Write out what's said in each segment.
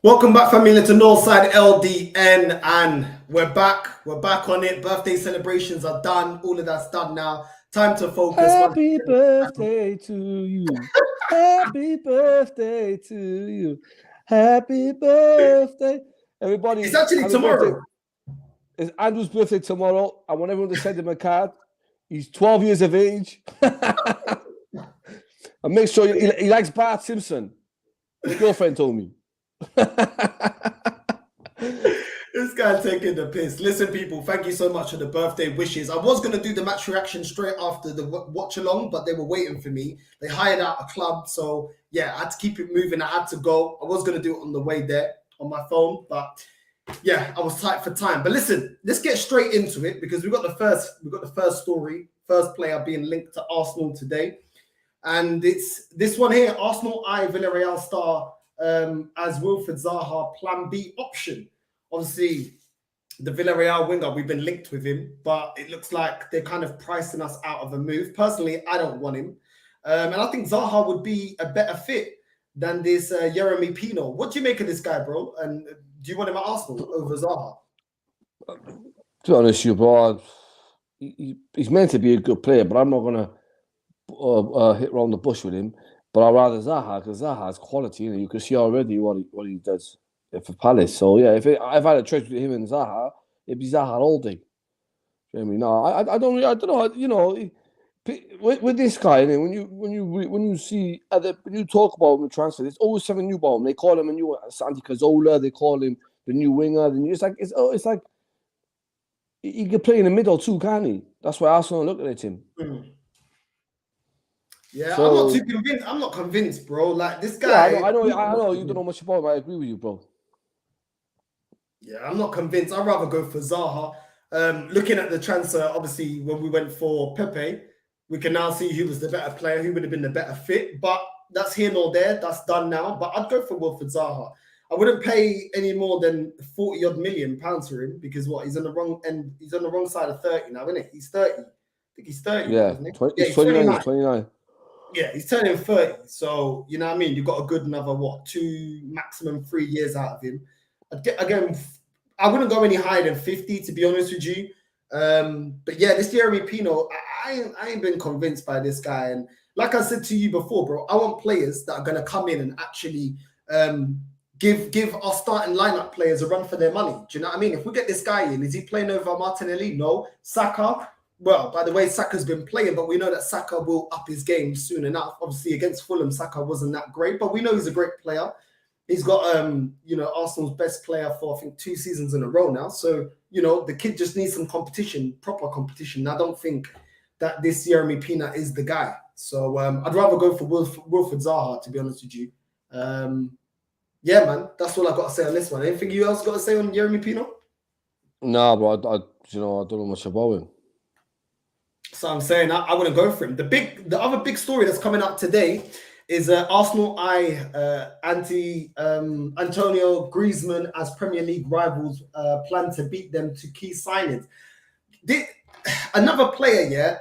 Welcome back, family, to Northside LDN, and we're back. We're back on it. Birthday celebrations are done. All of that's done now. Time to focus. Happy birthday to you. Happy birthday to you. Happy birthday. Everybody, It's actually happy tomorrow. birthday. It's Andrew's birthday tomorrow. I want everyone to send him a card. He's 12 years of age. And make sure he likes Bart Simpson. His girlfriend told me. This guy taking the piss. Listen, people, thank you so much for the birthday wishes. I was going to do the match reaction straight after the watch along, but they were waiting for me. They hired out a club, so yeah, I had to keep it moving. I had to go. I was going to do it on the way there on my phone, but yeah, I was tight for time. But listen, let's get straight into it because we've got the first story, first player being linked to Arsenal today. And it's this one here, Arsenal eye Villarreal star as Wilfried Zaha plan B option. Obviously, the Villarreal winger, we've been linked with him, but it looks like they're kind of pricing us out of a move. Personally, I don't want him. And I think Zaha would be a better fit than this Yeremy Pino. What do you make of this guy, bro? And do you want him at Arsenal over Zaha? To be honest with you, bro, he's meant to be a good player, but I'm not going to hit around the bush with him. But I'd rather Zaha because Zaha has quality. You can see already what he does for Palace. So yeah, if I had a choice between him and Zaha, it'd be Zaha all day. You know what I mean? No, I don't know. You know, with this guy, when you talk about him in transfer, there's always something new about him. They call him a new Santi Cazorla. They call him the new winger. Then it's like he could play in the middle too, can't he? That's why Arsenal are looking at him. Yeah, so, I'm not too convinced. I'm not convinced, bro. Like this guy. Yeah, I know. You don't know much about him. I agree with you, bro. Yeah, I'm not convinced. I'd rather go for Zaha. Looking at the transfer, obviously, when we went for Pepe, we can now see who was the better player, who would have been the better fit. But that's here nor there. That's done now. But I'd go for Wilfried Zaha. I wouldn't pay any more than 40 odd million pounds for him because what? He's on the wrong end. He's on the wrong side of 30 now, isn't it? He's 30. I think he's 30. Yeah, he's 29. He's 29. Yeah, he's turning 30. So, you know what I mean? You've got a good another, 2, maximum 3 years out of him. Again, I wouldn't go any higher than 50, to be honest with you. But yeah, this Yeremy Pino, I ain't been convinced by this guy. And like I said to you before, bro, I want players that are going to come in and actually give our starting lineup players a run for their money. Do you know what I mean? If we get this guy in, is he playing over Martinelli? No. Saka? Well, by the way, Saka's been playing, but we know that Saka will up his game soon enough. Obviously, against Fulham, Saka wasn't that great, but we know he's a great player. He's got, Arsenal's best player for, I think, 2 seasons in a row now. So, the kid just needs some competition, proper competition. I don't think that this Yeremy Pino is the guy. So, I'd rather go for Wilfried Zaha, to be honest with you. Yeah, man, that's all I've got to say on this one. Anything you else got to say on Yeremy Pino? No, bro, I don't know much about him. So I'm saying I wouldn't go for him. The other big story that's coming up today is Arsenal Antonio Griezmann as Premier League rivals plan to beat them to key signings. Another player, yeah.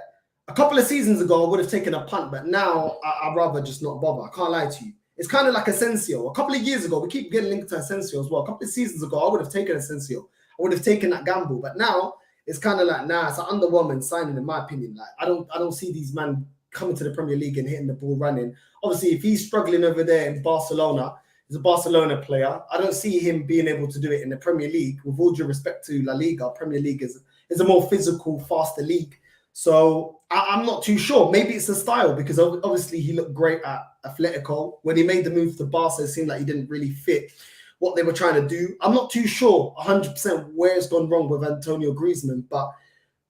A couple of seasons ago, I would have taken a punt, but now I'd rather just not bother. I can't lie to you. It's kind of like Asensio. A couple of years ago, we keep getting linked to Asensio as well. A couple of seasons ago, I would have taken Asensio. I would have taken that gamble, but now it's kind of like, it's an underwhelming signing in my opinion. Like I don't see these men coming to the Premier League and hitting the ball running. Obviously, if he's struggling over there in Barcelona, he's a Barcelona player. I don't see him being able to do it in the Premier League. With all due respect to La Liga, Premier League is a more physical, faster league. So I'm not too sure. Maybe it's a style because obviously he looked great at Atletico. When he made the move to Barca, it seemed like he didn't really fit what they were trying to do. I'm not too sure 100% where it's gone wrong with Antonio Griezmann, but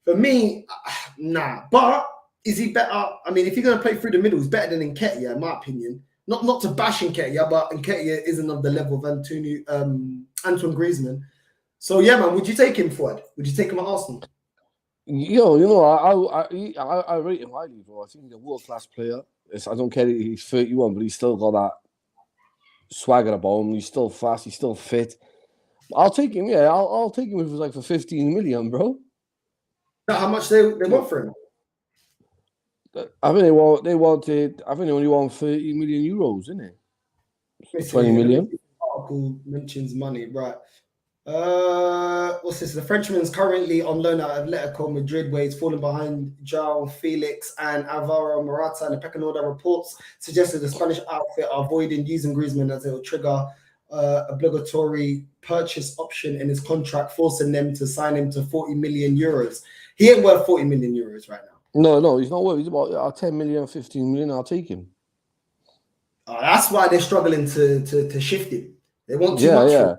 for me, nah. But is he better? I mean, if you're going to play through the middle, he's better than Nketiah, in my opinion. Not to bash Nketiah, but Nketiah isn't of the level of Antoine Griezmann. So yeah, man, would you take him forward? Would you take him at Arsenal? I rate him highly, bro. I think he's a world-class player. I don't care if he's 31, but he's still got that swagger about him. He's still fast. He's still fit. I'll take him. Yeah, I'll take him if it was like for 15 million, bro. How much they want for him? I think they wanted. I think they only want 30 million euros, isn't it? 20 million. Markle mentions money, right? What's this? The Frenchman's currently on loan at Atletico Madrid, where he's falling behind João Felix and Alvaro Morata. And the pecking order reports suggested the Spanish outfit are avoiding using Griezmann as it will trigger obligatory purchase option in his contract, forcing them to sign him to 40 million euros. He ain't worth 40 million euros right now. No, he's not worth. He's about 10 million, 15 million. I'll take him. That's why they're struggling to shift him. They want too much. Yeah.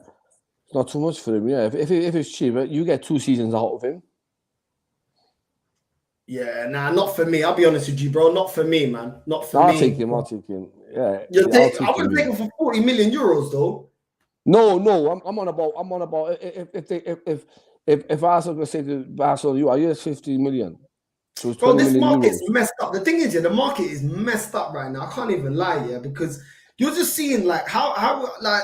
It's not too much for him, yeah. If it's cheap, you get 2 seasons out of him. Yeah, not for me. I'll be honest with you, bro. Not for me, man. Not for me. I'll take him. Yeah. I wouldn't take him for 40 million euros, though. No. I'm on about if Arsenal gonna say to Barcelona, you are here's 50 million. So bro, this market's messed up. The thing is, the market is messed up right now. I can't even lie, because you're just seeing like how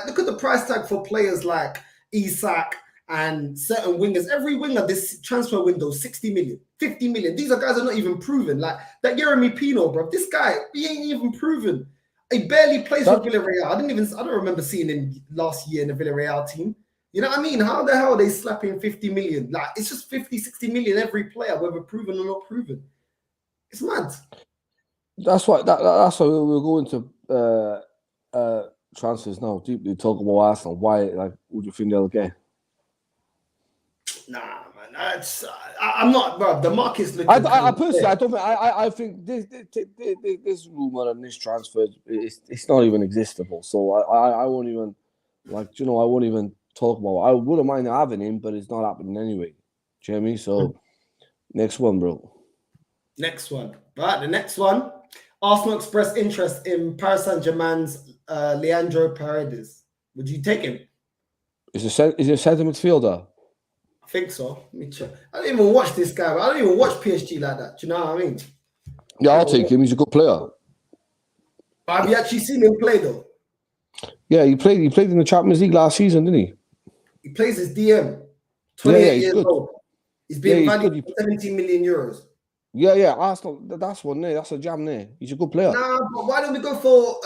look at the price tag for players like Isak and certain wingers. Every winger this transfer window, 60 million, 50 million. These are guys are not even proven. Like that Jeremy Pino, bro. This guy, he ain't even proven. He barely plays for Villarreal. I don't remember seeing him last year in the Villarreal team. You know what I mean? How the hell are they slapping 50 million? Like it's just 50, 60 million every player, whether proven or not proven. It's mad. That's why we'll go into transfers now, deeply talk about Arsenal. Why, like, would you think they'll get? Nah, man. I'm not, bro. The market's looking. I personally, I don't think. I think this rumor and this transfer, it's not even existable. So I won't even, I won't even talk about it. I wouldn't mind having him, but it's not happening anyway. Do you know what I mean? So, next one, bro. Next one. Right, the next one. Arsenal expressed interest in Paris Saint-Germain's Leandro Paredes. Would you take him? Is he a centre midfielder? I think so. Let me check. I don't even watch this guy. I don't even watch PSG like that. Do you know what I mean? Yeah, I'll take him. He's a good player. Have you actually seen him play though? Yeah, he played in the Champions League last season, didn't he? He plays his DM. 28 years old. He's being valued for 17 million euros. Yeah, Arsenal. That's one there. That's a jam there. He's a good player. Nah, but why don't we go for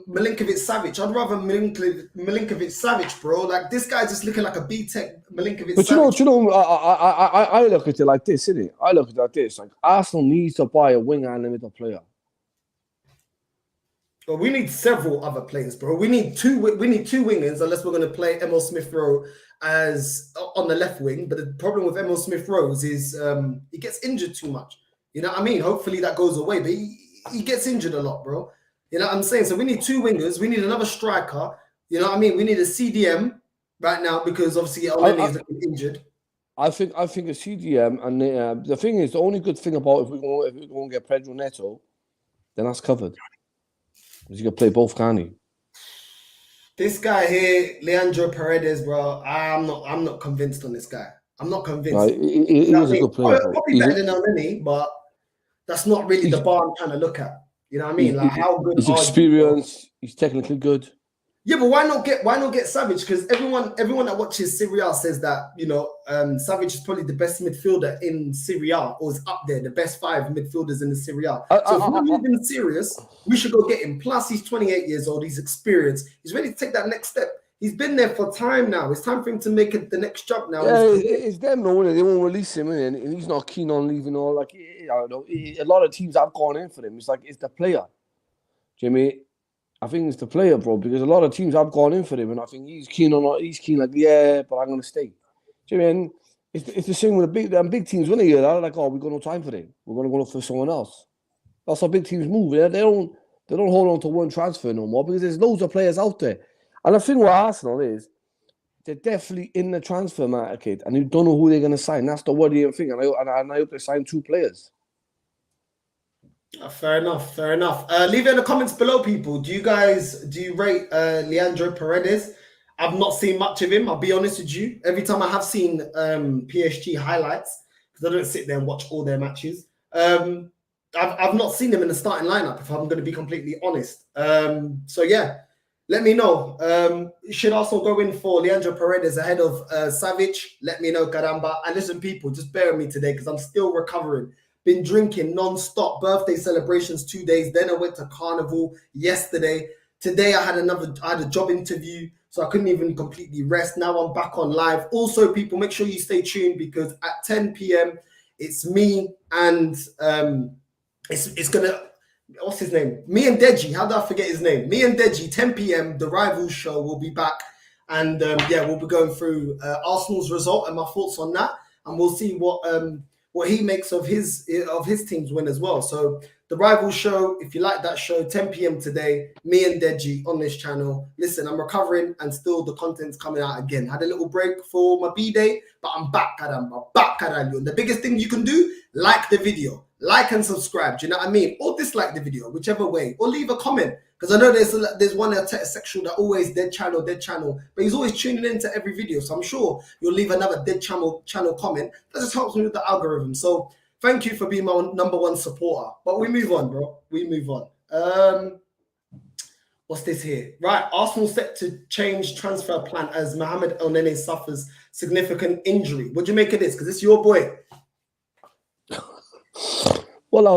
Milinkovic-Savic? I'd rather Milinkovic-Savic, bro. Like this guy's just looking like a B-Tech Milinkovic-Savic. But you know, I look at it like this, innit? I look at it like this. Like Arsenal needs to buy a winger and a middle player. Well, we need several other players, bro. We need two wingers, unless we're going to play Emil Smith-Rowe as on the left wing. But the problem with Emil Smith-Rowe is he gets injured too much. You know what I mean? Hopefully that goes away, but he gets injured a lot, bro. You know what I'm saying? So we need 2 wingers. We need another striker. You know what I mean? We need a CDM right now because obviously Elneny is looking injured. I think a CDM, and the thing is, the only good thing about if we're going to get Pedro Neto, then that's covered. Because you can play both, can't he? This guy here, Leandro Paredes, bro, I'm not convinced on this guy. I'm not convinced. He is a good player. Probably better than Elneny, but that's not really the bar I'm trying to look at. You know what I mean? Like how good he's experienced, he's technically good. Yeah, but why not get Savage? Because everyone that watches Serie A says that, you know, Savage is probably the best midfielder in Serie A, or is up there, the best 5 midfielders in the Serie A. So if we're moving serious, we should go get him. Plus, he's 28 years old, he's experienced, he's ready to take that next step. He's been there for time now. It's time for him to make it the next jump now. Yeah, it's them knowing they won't release him, and he's not keen on leaving. Or like, I don't know, a lot of teams have gone in for him. It's like it's the player, Jimmy. I think it's the player, bro, because a lot of teams have gone in for him, and I think he's keen on. He's keen, like, yeah, but I'm gonna stay. Jimmy, and it's the same with the big teams. When they hear that, like, oh, we've got no time for him. We're gonna go look for someone else. That's how big teams move. They don't hold on to one transfer no more because there's loads of players out there. And the thing with Arsenal is they're definitely in the transfer market, and you don't know who they're going to sign. That's the worrying thing. And I hope they sign 2 players. Fair enough. Leave it in the comments below, people. Do you rate Leandro Paredes? I've not seen much of him, I'll be honest with you. Every time I have seen PSG highlights, because I don't sit there and watch all their matches, I've not seen him in the starting lineup, if I'm going to be completely honest. So yeah. Let me know. Should Arsenal go in for Leandro Paredes ahead of Savic? Let me know, caramba. And listen, people, just bear with me today because I'm still recovering. Been drinking non-stop. Birthday celebrations 2 days. Then I went to Carnival yesterday. Today I had a job interview. so I couldn't even completely rest. Now I'm back on live. Also, people, make sure you stay tuned because at 10 p.m. it's me and it's gonna. What's his name? Me and Deji. How did I forget his name? Me and Deji. 10 p.m. The Rivals show will be back, and yeah, we'll be going through Arsenal's result and my thoughts on that, and we'll see what he makes of his team's win as well. So the Rivals show, if you like that show, 10 p.m. today, me and Deji on this channel. Listen, I'm recovering and still the content's coming out again. Had a little break for my B-Day, but I'm back, Kadam. Back, Kadam. And the biggest thing you can do, like the video. Like and subscribe, do you know what I mean? Or dislike the video, whichever way. Or leave a comment. Because I know there's one sexual that always dead channel. But he's always tuning into every video. So I'm sure you'll leave another dead channel comment. That just helps me with the algorithm. So thank you for being my #1 supporter. But we move on, bro. We move on. What's this here? Right, Arsenal set to change transfer plan as Mohamed Elneny suffers significant injury. What do you make of this? Because it's your boy. Well,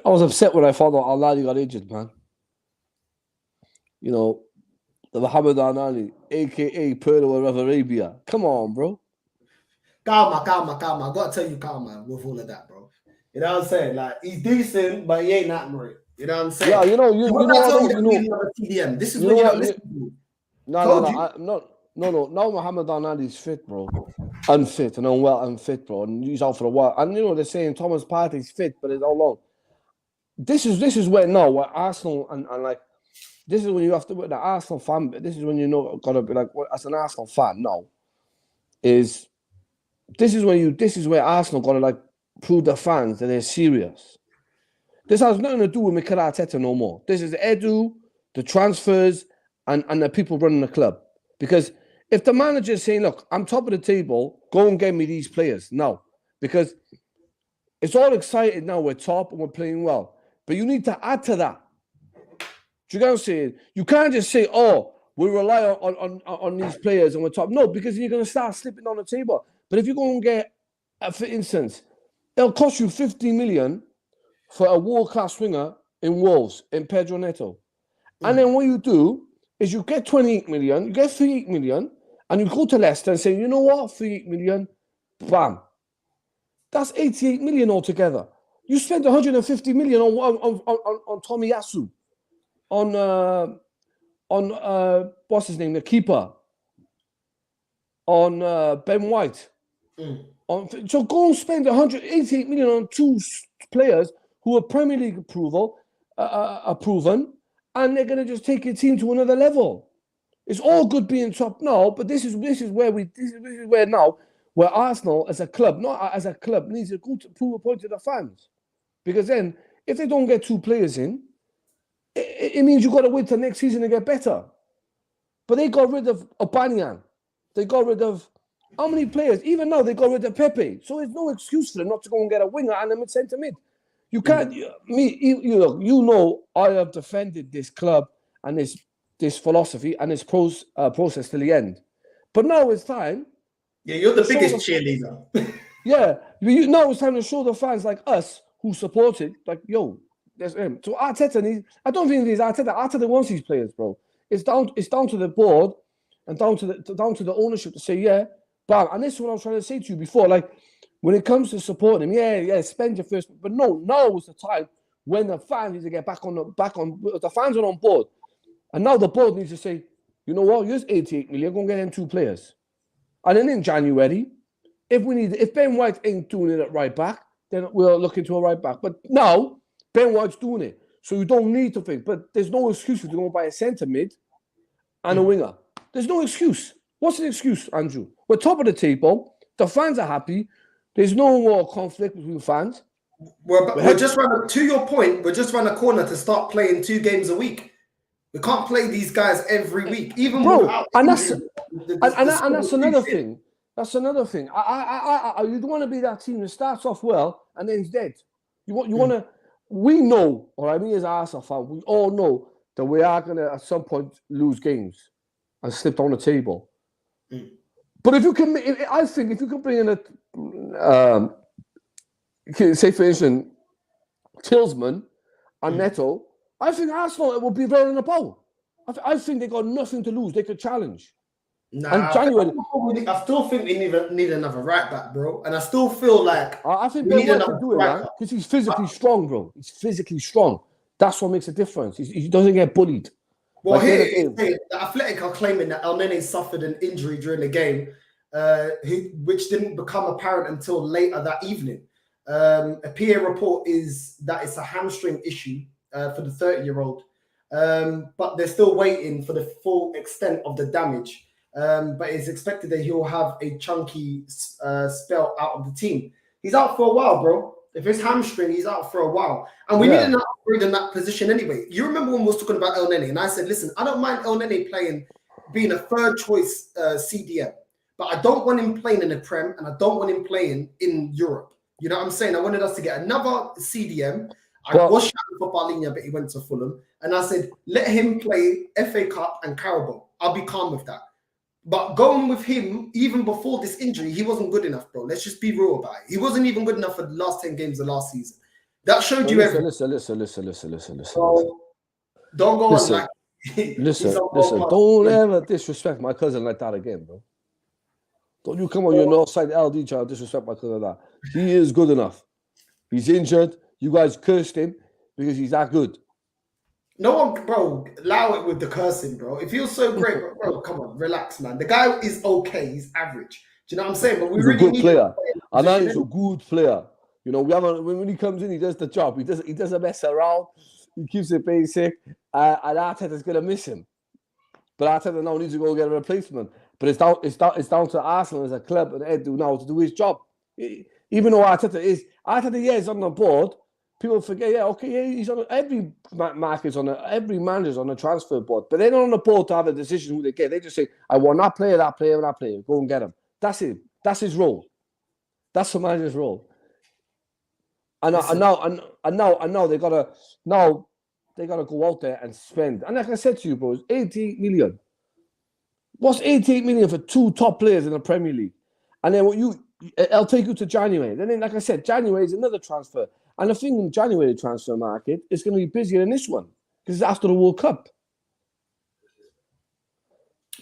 I was upset when I found out Elneny got injured, man. You know, the Mohamed Elneny, aka Pearl of Arabia. Come on, bro. Calma. I gotta tell you, calma with all of that, bro. You know what I'm saying? Like, he's decent, but he ain't that great. You know what I'm saying? Yeah, you know, TDM. This is when you don't listen to me. No. Now Mohamed Elneny's fit, bro. Unfit and unfit, bro. And he's out for a while. And you know, they're saying Thomas Partey's fit, but it's how long? This is where Arsenal and like, this is when you have to, the Arsenal fan, this is when you know, gotta be like, as an Arsenal fan now, this is where Arsenal gotta like prove the fans that they're serious. This has nothing to do with Mikel Arteta no more. This is Edu, the transfers, and the people running the club. Because if the manager is saying, look, I'm top of the table, go and get me these players. No. Because it's all exciting now, we're top and we're playing well. But you need to add to that. Do you get what I'm saying? You can't just say, oh, we rely on these players and we're top. No, because you're going to start slipping on the table. But if you go and get, for instance, it'll cost you 50 million for a world-class winger in Wolves, in Pedro Neto. And then what you do is you get 28 million, you get 38 million, and you go to Leicester and say, you know what, 38 million, bam. That's 88 million altogether. You spent 150 million on Tomiyasu, on what's his name, the keeper, on Ben White. So go and spend 188 million on two players who are Premier League proven, and they're going to just take your team to another level. It's all good being top now, but this is where now, where Arsenal as a club, not as a club, needs to go to prove a point to the fans. Because then, if they don't get two players in, it means you've got to wait till next season to get better. But they got rid of Aubameyang. They got rid of how many players? Even now, they got rid of Pepe. So there's no excuse for them not to go and get a winger and a centre mid. You can't. You know, I have defended this club and this philosophy and this process till the end. But now it's time. Yeah, you're the biggest cheerleader. Yeah, now it's time to show the fans like us who support it, like, yo, there's him. So Arteta I don't think he's Arteta. Arteta wants these players, bro. It's down to the board and down to the ownership to say, yeah, bam. And this is what I was trying to say to you before. Like, when it comes to supporting him, yeah, spend your first. But no, now is the time when the fans need to get back on. The fans are on board, and now the board needs to say, you know what, here's 88 million. Go and get them two players, and then in January, if Ben White ain't doing it at right back, then we'll look into a right back. But now Ben White's doing it, so you don't need to think. But there's no excuse for to go buy a centre mid and a winger. There's no excuse. What's the excuse, Andrew? We're top of the table. The fans are happy. There's no more conflict between fans. We're just to your point, we're just around the corner to start playing 2 games a week. We can't play these guys every week, even without. And that's another thing. That's another thing. You don't want to be that team that starts off well and then it's dead. You want to. We know, or I mean, as Arsenal fan, we all know that we are going to at some point lose games and slip on the table. But if you can, I think if you can bring in say for instance, Tillsman and Neto, I think Arsenal will be right in the bowl. I think they got nothing to lose. They could challenge. Nah, And January, I still think we need another right back, bro. And I still feel like I think we Ben need White another can do it, man, striker. because he's physically strong, bro. He's physically strong. That's what makes a difference. He doesn't get bullied. Well, Like here the other day, the Athletic are claiming that Elneny suffered an injury during the game, which didn't become apparent until later that evening. A PA report is that it's a hamstring issue for the 30-year-old, but they're still waiting for the full extent of the damage. But it's expected that he'll have a chunky spell out of the team. He's out for a while, bro. If it's hamstring, he's out for a while. And we need an upgrade in that position anyway. You remember when we was talking about Elneny, and I said, listen, I don't mind Elneny being a third choice CDM, but I don't want him playing in the Prem, and I don't want him playing in Europe. You know what I'm saying? I wanted us to get another CDM. I was shouting for Paulinho, but he went to Fulham. And I said, let him play FA Cup and Carabao. I'll be calm with that. But going with him, even before this injury, he wasn't good enough, bro. Let's just be real about it. He wasn't even good enough for the last 10 games of last season. That showed you everything. Listen. So, don't go on like... Listen. Don't ever disrespect my cousin like that again, bro. Don't you come on your north side LD child disrespect my cousin like that. He is good enough. He's injured. You guys cursed him because he's that good. No one, bro, allow it with the cursing, bro. It feels so great, bro. Come on, relax, man. The guy is okay. He's average. Do you know what I'm saying? But we really good need player. I know he's a good player. You know, we haven't when he comes in, he does the job. He doesn't mess around. He keeps it basic. And Arteta's gonna miss him. But Arteta now needs to go get a replacement. But it's down to Arsenal as a club and Edu now to do his job. Even though Arteta is on the board. People forget, he's on every market's on every manager's on the transfer board, but they're not on the board to have a decision who they get. They just say, I want that player, and that player. Go and get him. That's it. That's his role. That's the manager's role. And now they gotta go out there and spend. And like I said to you, bro, it's 88 million. What's 88 million for two top players in the Premier League? And then I'll take you to January. Then, like I said, January is another transfer. And I think in the January transfer market is going to be busier than this one because it's after the World Cup.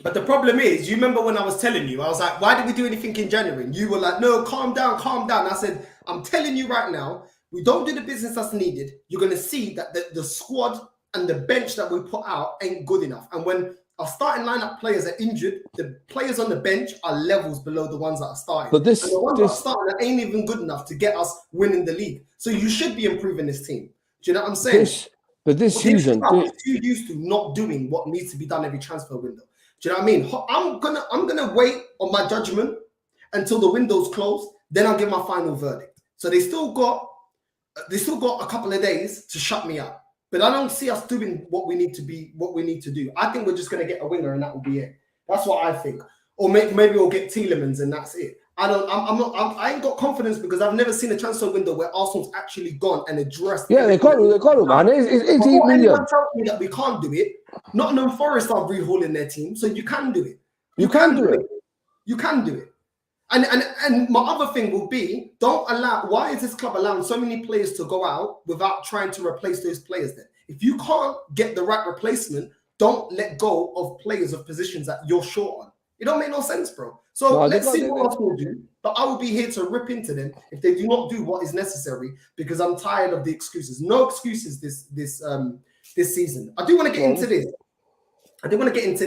But the problem is, you remember when I was telling you, I was like, why did we do anything in January? And you were like, no, calm down. I said, I'm telling you right now, we don't do the business that's needed. You're going to see that the squad and the bench that we put out ain't good enough. And when our starting lineup players are injured, the players on the bench are levels below the ones that are starting. But the ones that are starting ain't even good enough to get us winning the league. So you should be improving this team. Do you know what I'm saying? This season, we're too used to not doing what needs to be done every transfer window. Do you know what I mean? I'm gonna wait on my judgment until the window's closed. Then I'll give my final verdict. So they still got a couple of days to shut me up. But I don't see us doing what we need to do. I think we're just going to get a winger and that will be it. That's what I think. Or maybe we'll get Tielemans and that's it. I ain't got confidence because I've never seen a transfer window where Arsenal's actually gone and addressed. Yeah, they got it, man. It's 18 million. Anyone tells me that we can't do it, Nottingham Forest are rehauling their team, so you can do it. You can do it. And my other thing will be, why is this club allowing so many players to go out without trying to replace those players then? If you can't get the right replacement, don't let go of players of positions that you're short on. It don't make no sense, bro. So let's see what Arsenal do. But I will be here to rip into them if they do not do what is necessary because I'm tired of the excuses. No excuses this season. I do want to get into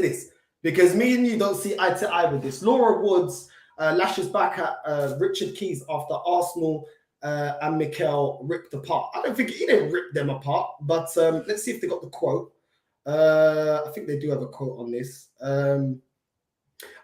this because me and you don't see eye to eye with this. Laura Woods lashes back at Richard Keys after Arsenal and Mikel ripped apart. I don't think he didn't rip them apart, but let's see if they got the quote. I think they do have a quote on this.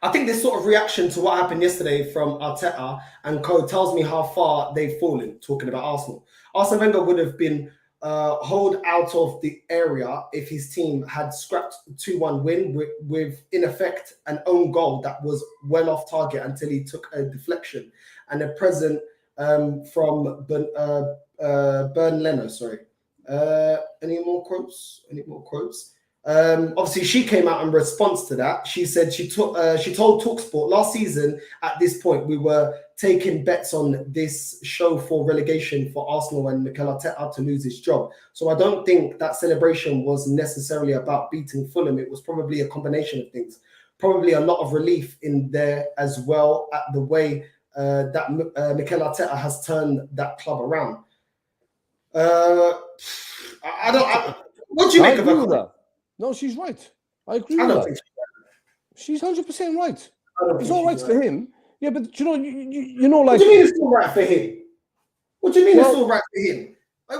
I think this sort of reaction to what happened yesterday from Arteta and co tells me how far they've fallen, talking about Arsenal. Arsene Wenger would have been holed out of the area if his team had scrapped 2-1 win with, in effect, an own goal that was well off target until he took a deflection and a present from Bern Leno. Sorry. Any more quotes? Obviously, she came out in response to that. She said she told Talksport last season at this point we were taking bets on this show for relegation for Arsenal and Mikel Arteta to lose his job. So I don't think that celebration was necessarily about beating Fulham. It was probably a combination of things. Probably a lot of relief in there as well at the way that Mikel Arteta has turned that club around. What do you make of that? No, she's right. I agree with that. She's 100% right. It's all right for him. Yeah, but you know, like. What do you mean it's all right for him? What do you mean it's all right for him? Like,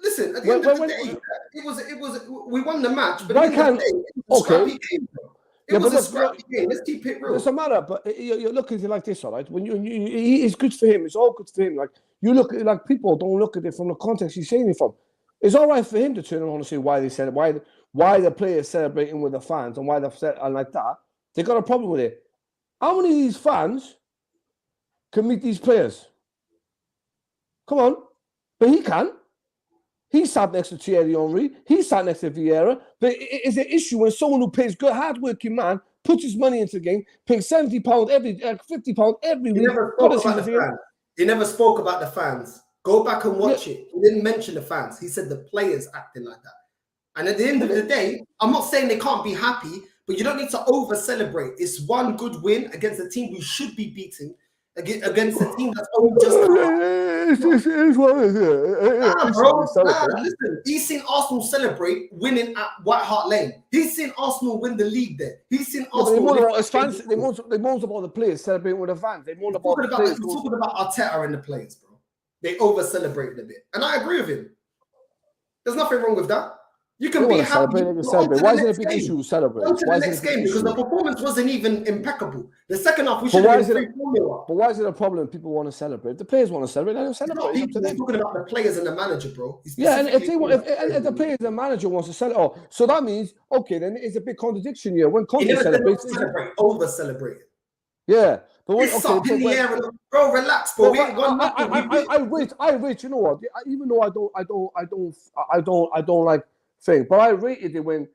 listen? At the end of the day, it was. We won the match, but why can't? Okay. It was a scrappy game. Let's keep it real. It doesn't matter, but you look at it like this, all right? When it's good for him. It's all good for him. Like you look at it, like people don't look at it from the context he's saying it from. It's all right for him to turn around and say why they said it, why the players celebrating with the fans and why they're set and like that. They got a problem with it. How many of these fans can meet these players? Come on, but he can. He sat next to Thierry Henry. He sat next to Vieira. But it's an issue when someone who pays good, hard-working man puts his money into the game, paying £70 £50 every week. He never spoke about the fans. Go back and watch it. He didn't mention the fans. He said the players acting like that. And at the end of the day, I'm not saying they can't be happy, but you don't need to over-celebrate. It's one good win against a team we should be beating, against a team that's only just... Listen, he's seen Arsenal celebrate winning at White Hart Lane. He's seen Arsenal win the league there. He's seen Arsenal... They moan about the players celebrating with the fans. They moan about the players. We're talking about Arteta and the players, bro. They over-celebrated a bit. And I agree with him. There's nothing wrong with that. You can be happy. Why is it a big issue to celebrate? On to the next game, because the performance wasn't even impeccable. The second half, we should have been free formula. But why is it a problem if people want to celebrate? If the players want to celebrate, let them celebrate. He's talking about the players and the manager, bro. Yeah, and if the players and the manager wants to celebrate, so that means, okay, then it's a big contradiction here. When Conte celebrates... Over-celebrate. Yeah. But when, bro, relax, bro. I rate. You know what? Even though I don't like thing, but I rated it when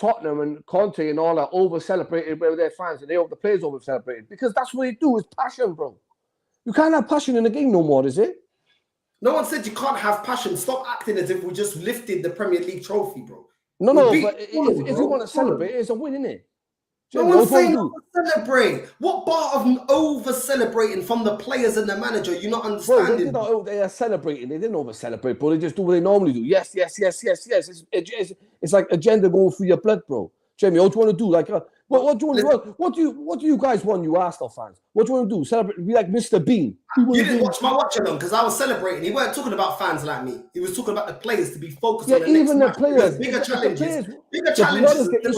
Tottenham and Conte and all that over celebrated with their fans, and the players over celebrated, because that's what they do. Is passion, bro. You can't have passion in the game no more, is it? No one said you can't have passion. Stop acting as if we just lifted the Premier League trophy, bro. No, but if you want to celebrate, it's a win, isn't it? No one's saying not to celebrate. What part of over-celebrating from the players and the manager you're not understanding? Bro, they are celebrating. They didn't over-celebrate, bro. They just do what they normally do. Yes. It's like agenda going through your blood, bro. Jamie, what do you want to do? Like, what do you want? What do you guys want, you Arsenal fans? What do you want to do? Celebrate? Be like Mr. Bean. You didn't watch my watch along because I was celebrating. He weren't talking about fans like me. He was talking about the players to be focused on the next match. Players, bigger challenges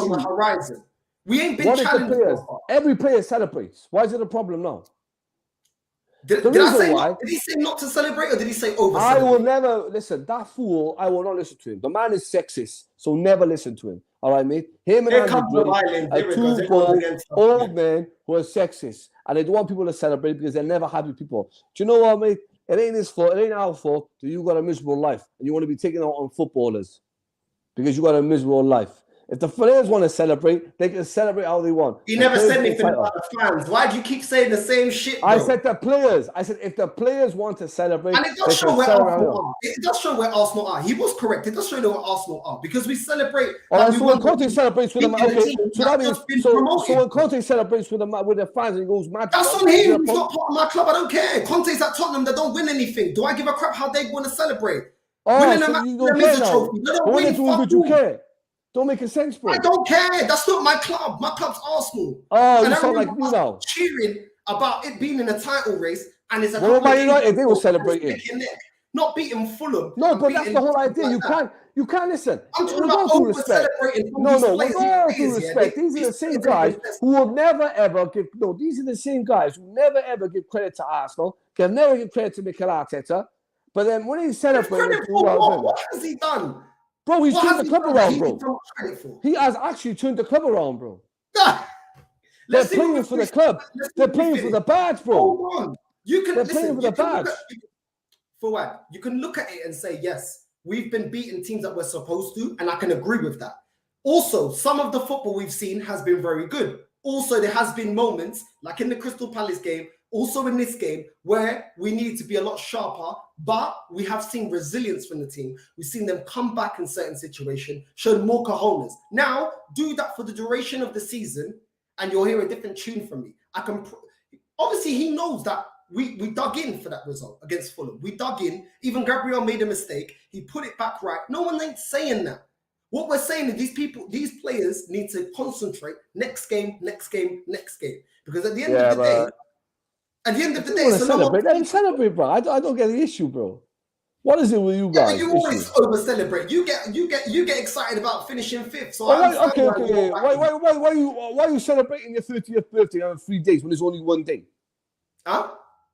on the horizon. We ain't been challenged. Every player celebrates. Why is it a problem now? Did he say not to celebrate, or did he say over? I will never listen. That fool, I will not listen to him. The man is sexist, so never listen to him. All right, mate. Him and Andy are two old men who are sexist, and they don't want people to celebrate because they're never happy people. Do you know what, mate? It ain't his fault. It ain't our fault that you got a miserable life and you want to be taken out on footballers because you got a miserable life. If the players want to celebrate, they can celebrate how they want. You never said anything about the fans. Why do you keep saying the same shit, bro? I said the players. I said if the players want to celebrate, and it does show where Arsenal are. It does show where Arsenal are. He was correct. It does show where Arsenal are because we celebrate. So when Conte celebrates with them, okay. So that means so when Conte celebrates with the fans and he goes mad. That's on him. He's not part of my club. I don't care. Conte's at Tottenham. They don't win anything. Do I give a crap how they want to celebrate? Winning a match, trophy. They don't win. Would you care? Don't make sense, bro. I don't care. That's not my club. My club's Arsenal. Oh, you sound like me now. Cheering about it being in a title race, and it's a well, Man United, they were celebrating. Not beating Fulham. No, but that's the whole idea. Like you can't listen. I'm talking about over-celebrating. No, with all due respect, these are the same guys who will never ever give. No, these are the same guys who never ever give credit to Arsenal. Can never give credit to Mikel Arteta. But then when he celebrates, what has he done? Bro, he's turned the club around, bro. He has actually turned the club around, bro. They're playing for the club. They're playing for the badge, bro. Hold on. They're playing for the badge. Fawad, you can look at it and say, yes, we've been beating teams that we're supposed to, and I can agree with that. Also, some of the football we've seen has been very good. Also, there has been moments, like in the Crystal Palace game, also in this game, where we need to be a lot sharper, but we have seen resilience from the team. We've seen them come back in certain situations, show more cojones. Now, do that for the duration of the season, and you'll hear a different tune from me. Obviously, he knows that we dug in for that result against Fulham. We dug in. Even Gabriel made a mistake. He put it back right. No one ain't saying that. What we're saying is these players need to concentrate next game. Because at the end of the day, it's celebrate. Let him celebrate, bro. I don't get the issue, bro. What is it with you guys? You always over celebrate. You get excited about finishing fifth. So okay. Why are you celebrating your 30th birthday on 3 days when there's only 1 day? Huh?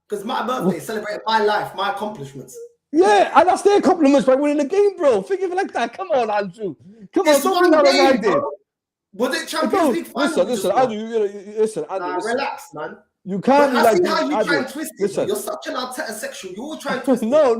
Because my birthday, celebrating my life, my accomplishments. Yeah, and that's their compliments by winning the game, bro. Think of it like that. Come on, Andrew. Come on, don't be like I did. Was it Champions League final? Listen, Andrew. Relax, man. You can't be like how you try and twist it. Listen. You're such an Arteta sexual. You all try and twist no.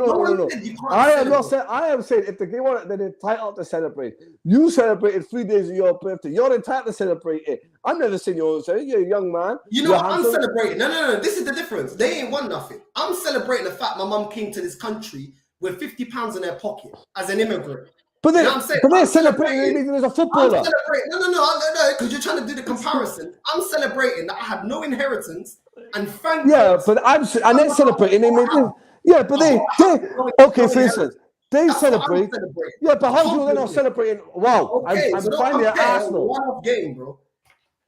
it. I am saying if the game won, then they're entitled to celebrate. You celebrated 3 days of your birthday. You're entitled to celebrate it. I'm never saying you're saying you're a young man. You know what I'm celebrating? No. This is the difference. They ain't won nothing. I'm celebrating the fact my mum came to this country with £50 in her pocket as an immigrant. But they're celebrating as a footballer. I'm celebrating. No, because you're trying to do the comparison. I'm celebrating that I had no inheritance and thank but they're celebrating. Okay, for instance, they celebrate. Yeah, but how do they not celebrating? Wow, okay, I'm finally at Arsenal. One-off game, bro.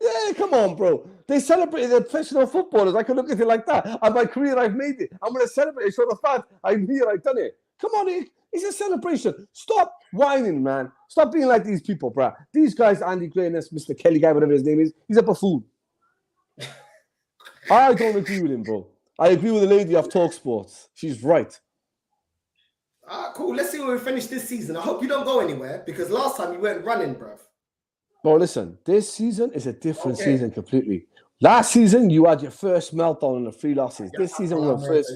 Yeah, come on, bro. They celebrated the professional footballers. I can look at it like that. And my career, I've made it. I'm going to celebrate. Show the fact I'm here. I've done it. Come on, it's a celebration. Stop whining, man. Stop being like these people, bro. These guys, Andy Gray and this Mr. Kelly guy, whatever his name is, he's a buffoon. I don't agree with him, bro. I agree with the lady of Talk Sports. She's right. Cool. Let's see where we finish this season. I hope you don't go anywhere because last time you weren't running, bruv. Bro, listen. This season is a different season completely. Last season, you had your first meltdown in the 3 losses. This season, we're first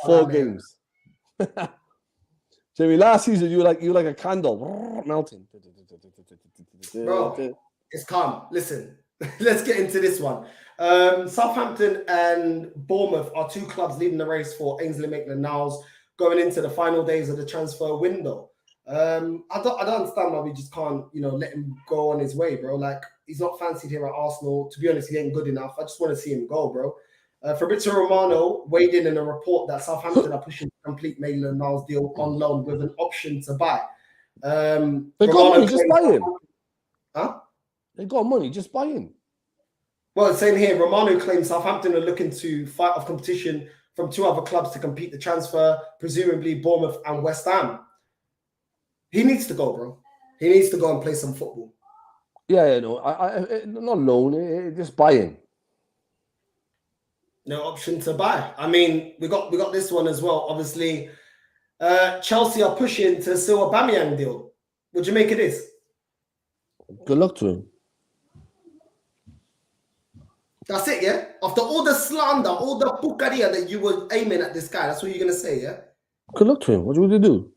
4 games. Jamie, last season you were like a candle melting. Bro, it's calm. Listen, let's get into this one. Southampton and Bournemouth are 2 clubs leading the race for Ainsley Maitland-Niles going into the final days of the transfer window. I don't understand why we just can't, let him go on his way, bro. Like, he's not fancied here at Arsenal. To be honest, he ain't good enough. I just want to see him go, bro. Fabrizio Romano weighed in a report that Southampton are pushing to complete Maitland-Niles deal on loan with an option to buy. They got money, just buy him. Huh? They got money, just buy him. Well, it's saying here, Romano claims Southampton are looking to fight off competition from 2 other clubs to complete the transfer, presumably Bournemouth and West Ham. He needs to go, bro. He needs to go and play some football. Yeah, no, I not loan, just buy him. No option to buy. I mean, we got this one as well. Obviously, Chelsea are pushing to seal a Aubameyang deal. What'd you make of this? Good luck to him. That's it, yeah? After all the slander, all the pucaria that you were aiming at this guy, that's what you're gonna say, yeah? Good luck to him. What would you do?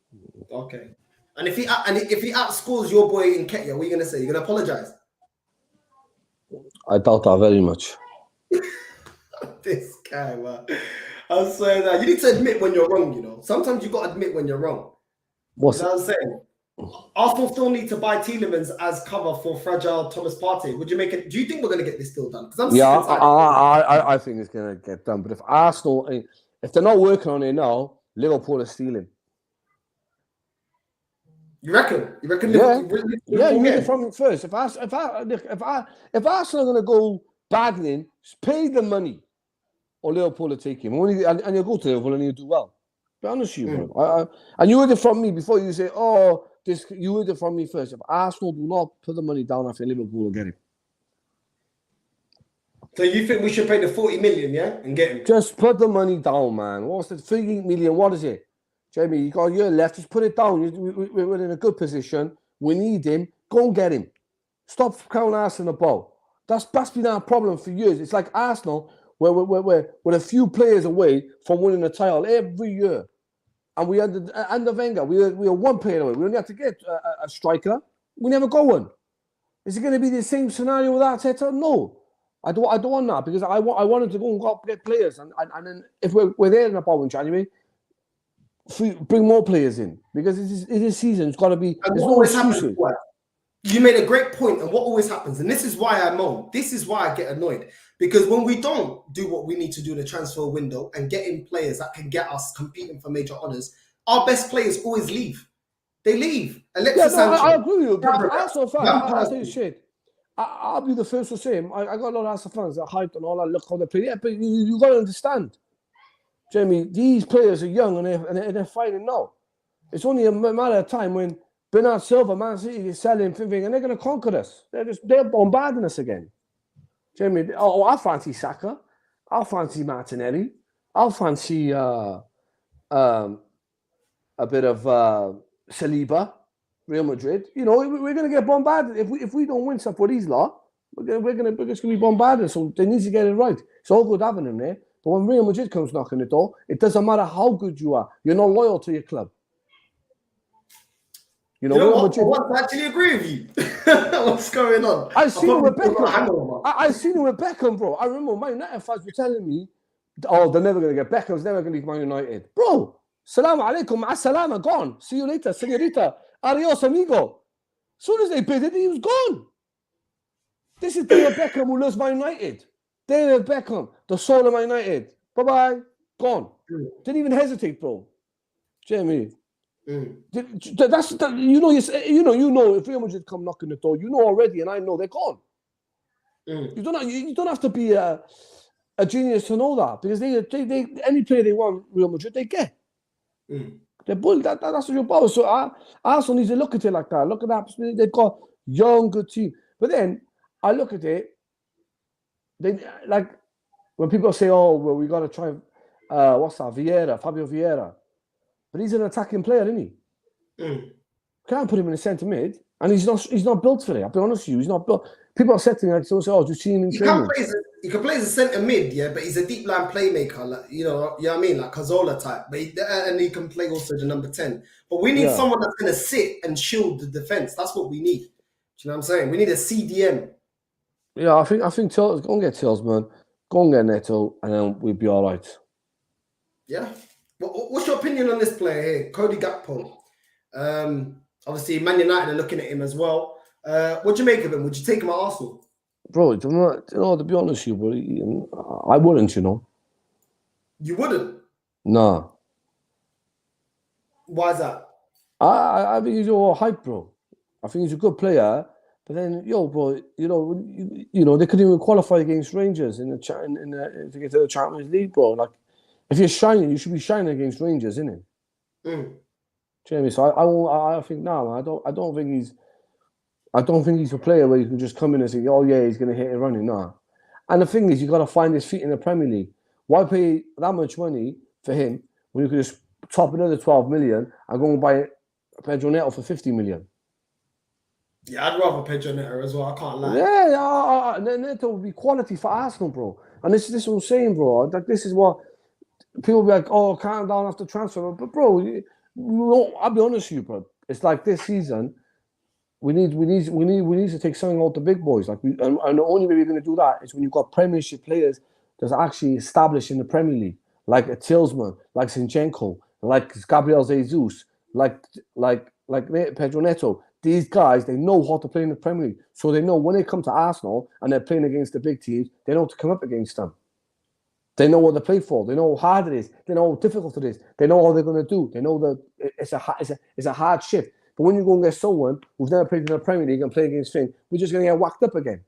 Okay. And if he outscores your boy in Nketiah, what are you gonna say? You're gonna apologize? I doubt that very much. This guy, man. I swear that you need to admit when you're wrong, Sometimes you gotta admit when you're wrong. What I'm saying? Arsenal still need to buy Tielemans as cover for fragile Thomas Partey. Would you make it? Do you think we're going to get this deal done? I think it's going to get done. But if Arsenal, if they're not working on it now, Liverpool are stealing. You reckon? Yeah, you heard it from me first. If Arsenal are going to go bargaining, pay the money, or Liverpool will take him. And you go to Liverpool and you do well. Be honest with you, bro. And you heard it from me before you say, you heard it from me first. If Arsenal do not put the money down, I think Liverpool will get him. So you think we should pay the 40 million, yeah, and get him? Just put the money down, man. What's the 3 million? What is it? Jamie, you got a year left. Just put it down. We're in a good position. We need him. Go and get him. Stop counting Arsenal about. That's been our problem for years. It's like Arsenal, where we're a few players away from winning the title every year. And we under Wenger, we were 1 player away. We only had to get a striker. We never got one. Is it going to be the same scenario with Arteta? No. I don't want that because I wanted to go and get players. And then if we're there in about in January, bring more players in because this season it's got to be. And there's what no always excuses. happens, you made a great point, and what always happens, and this is why I moan, this is why I get annoyed, because when we don't do what we need to do in the transfer window and get in players that can get us competing for major honours, our best players always leave. They leave. Alexis Sanchez. I agree with you. But Arsenal fans, I'll tell you shit. I'll be the first to say, I got a lot of Arsenal fans that hyped and all that, look how they play. Yeah, but you got to understand, Jamie, these players are young and they're fighting now. It's only a matter of time when Bernard Silva, Man City is selling, and they're going to conquer us. They're bombarding us again. Jamie, I fancy Saka. I'll fancy Martinelli. I'll fancy a bit of Saliba, Real Madrid. You know, we're going to get bombarded if we don't win stuff with these lot. We're just going to be bombarded. So they need to get it right. It's all good having them there, but when Real Madrid comes knocking the door, it doesn't matter how good you are. You're not loyal to your club. You know what? I want to actually agree with you. What's going on? I've seen it with Beckham. I've seen it with Beckham, bro. I remember Man United fans were telling me, "Oh, they're never going to get Beckham's never going to leave Man United, bro." Salam alaikum, ma'a salama, gone. See you later, señorita. Adios, amigo. As soon as they bid it, he was gone. This is David Beckham who loves Man United. David Beckham, the soul of Man United. Bye-bye, gone. Didn't even hesitate, bro. Jamie. That's you know if Real Madrid come knocking the door, you know already, and I know they're gone. You don't have to be a genius to know that because they any player they want Real Madrid they get. They're bull. That's what your power. So Arsenal needs to look at it like that. Look at that. They've got young, good team. But then I look at it. They like when people say, "Oh, well, we got to try." What's that? Fabio Vieira. But he's an attacking player, isn't he? Can't put him in the centre mid, and he's not built for it. I'll be honest with you, he's not built. People are setting like so. "Oh, just see him in training." He can play as a centre mid, yeah, but he's a deep line playmaker, like you know what I mean, like Cazorla type. But he can play also the number 10. But we need someone that's going to sit and shield the defense. That's what we need. Do you know what I'm saying? We need a CDM. Yeah, I think go and get Tillsman, go and get Neto, and then we'll be all right. Yeah. What's your opinion on this player here, Cody Gakpo? Obviously, Man United are looking at him as well. What do you make of him? Would you take him at Arsenal? Bro, to be honest with you, bro, I wouldn't, you know. You wouldn't? Nah. Why is that? I think he's all hype, bro. I think he's a good player, but then, bro, you know, they couldn't even qualify against Rangers to get to the Champions League, bro. Like, if you're shining, you should be shining against Rangers, innit? Jamie, so I think no, man, I don't think he's a player where you can just come in and say, "Oh yeah, he's gonna hit it running." Nah. And the thing is, you got to find his feet in the Premier League. Why pay that much money for him when you could just top another 12 million and go and buy Pedro Neto for 50 million? Yeah, I'd rather Pedro Neto as well. I can't lie. Yeah, Neto would be quality for Arsenal, bro. And this is what I'm saying, bro. Like this is what people be like, "Oh, calm down after transfer." But bro, I'll be honest with you, bro. It's like this season. We need to take something out the big boys. Like and the only way we're going to do that is when you've got Premiership players that's actually established in the Premier League, like a Tillsman, like Zinchenko, like Gabriel Jesus, like Pedro Neto. These guys, they know how to play in the Premier League, so they know when they come to Arsenal and they're playing against the big teams, they know to come up against them. They know what they play for. They know how hard it is. They know how difficult it is. They know what they're going to do. They know that it's a hard shift. But when you go and get someone who's never played in the Premier League and play against Finn, we're just going to get whacked up again.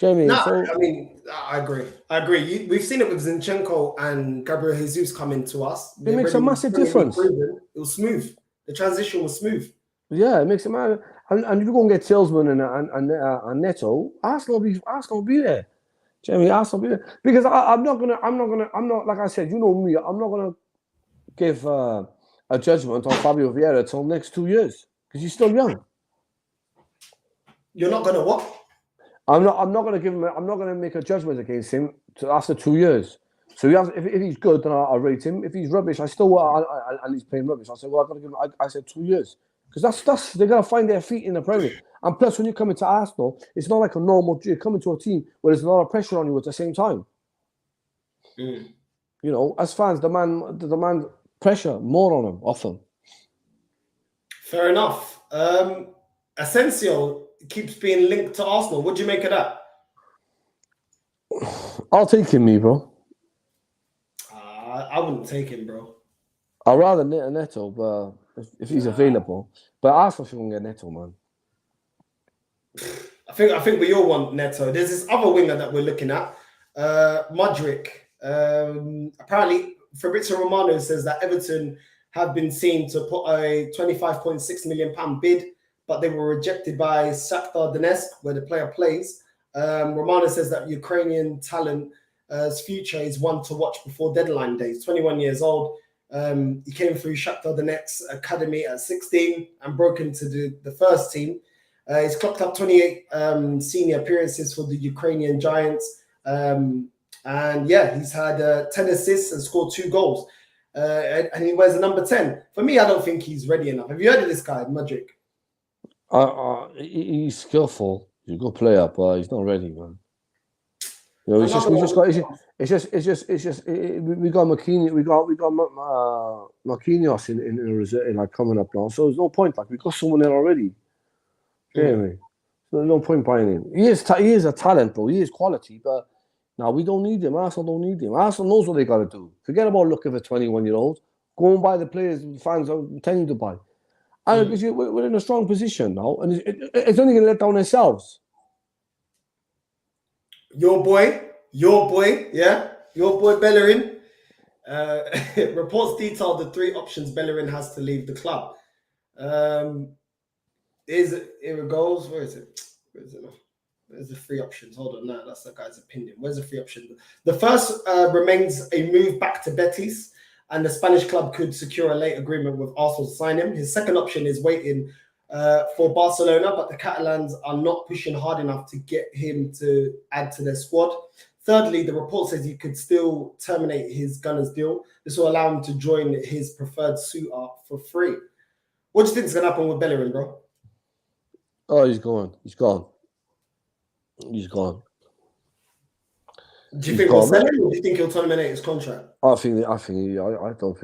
Jamie, I mean, I agree. We've seen it with Zinchenko and Gabriel Jesus coming to us. It makes a massive difference. It was smooth. The transition was smooth. Yeah, it makes it matter. And if you go and get Tillsman and Neto, Arsenal will be there. Jamie, Arsenal will be there. Because I'm not like I said, you know me, I'm not gonna give a judgment on Fabio Vieira until next 2 years because he's still young. You're not gonna what? I'm not gonna give him. I'm not gonna make a judgment against him after 2 years. So if he's good, then I'll rate him. If he's rubbish, I still and he's playing rubbish. I said, well, I gotta give him. I said 2 years. Because that's they're gonna find their feet in the Premier League. And plus, when you come into Arsenal, it's not like a normal. You're coming to a team where there's a lot of pressure on you at the same time. Mm. You know, as fans, demand pressure more on them, off them. Fair enough. Asensio keeps being linked to Arsenal. What do you make of that? I'll take him, bro. I wouldn't take him, bro. I'd rather Neto, but if he's available. But Arsenal should get Neto, man. I think we all want Neto. There's this other winger that we're looking at, Mudryk. Apparently, Fabrizio Romano says that Everton have been seen to put a £25.6 million bid, but they were rejected by Shakhtar Donetsk, where the player plays. Romano says that Ukrainian talent's future is one to watch before deadline day. He's 21 years old. He came through Shakhtar Donetsk academy at 16 and broke into the first team. He's clocked up 28 senior appearances for the Ukrainian Giants. And yeah, he's had 10 assists and scored 2 goals. And he wears the number 10. For me, I don't think he's ready enough. Have you heard of this guy, Mudryk? He's skillful. He's a good player, but he's not ready, man. You know, we got Marquinhos, we got Marquinhos in reserve, like coming up now. So there's no point. Like we got someone there already. Anyway, so there's no point buying him. He is a talent, bro. He is quality, but now we don't need him. Arsenal don't need him. Arsenal knows what they got to do. Forget about looking for 21-year-olds. Go and buy the players the fans are intending to buy. And because we're in a strong position now, and it's only going to let down ourselves. Your boy, yeah, your boy Bellerin. Reports detail the 3 options Bellerin has to leave the club. Here it goes. Where is it? Where's the 3 options? Hold on, that's the guy's opinion. Where's the 3 options? The first remains a move back to Betis, and the Spanish club could secure a late agreement with Arsenal to sign him. His second option is waiting for Barcelona, but the Catalans are not pushing hard enough to get him to add to their squad. Thirdly, the report says he could still terminate his Gunners deal. This will allow him to join his preferred suitor for free. What do you think is going to happen with Bellerin, bro? Oh, he's gone. He's gone. Do you think he'll sell him, or do you think he'll terminate his contract? I don't think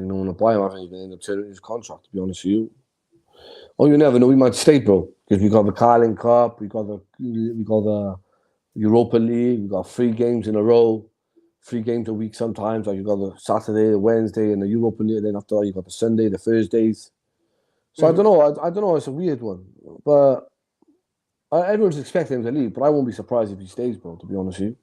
no one will buy him. I think he's going to end up terminating his contract, to be honest with you. Oh, you never know. We might stay, bro, because we got the Carling Cup, we got the Europa League, we got 3 games in a row, 3 games a week sometimes. Like you got the Saturday, the Wednesday, and the Europa League. Then after that, you got the Sunday, the Thursdays. So I don't know. I don't know. It's a weird one, but everyone's expecting him to leave. But I won't be surprised if he stays, bro. To be honest with you.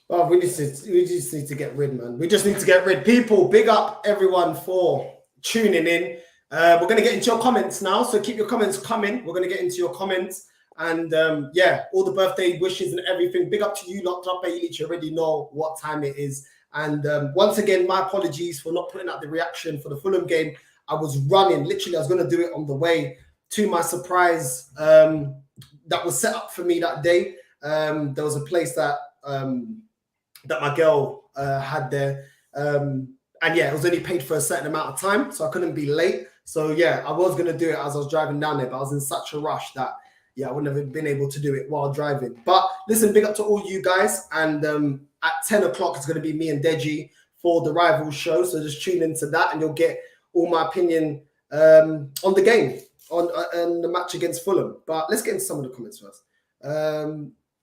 Well, we just need to get rid, man. We just need to get rid. People, big up everyone for tuning in. We're going to get into your comments now, so keep your comments coming. We're going to get into your comments. And yeah, all the birthday wishes and everything. Big up to you, locked up. You already know what time it is. And once again, my apologies for not putting out the reaction for the Fulham game. I was running. Literally, I was going to do it on the way to my surprise that was set up for me that day. There was a place that my girl had there. And yeah, it was only paid for a certain amount of time, so I couldn't be late. So yeah, I was going to do it as I was driving down there, but I was in such a rush that, yeah, I wouldn't have been able to do it while driving. But listen, big up to all you guys. And at 10 o'clock, it's going to be me and Deji for the Rivals show. So just tune into that and you'll get all my opinion on the game, on the match against Fulham. But let's get into some of the comments first.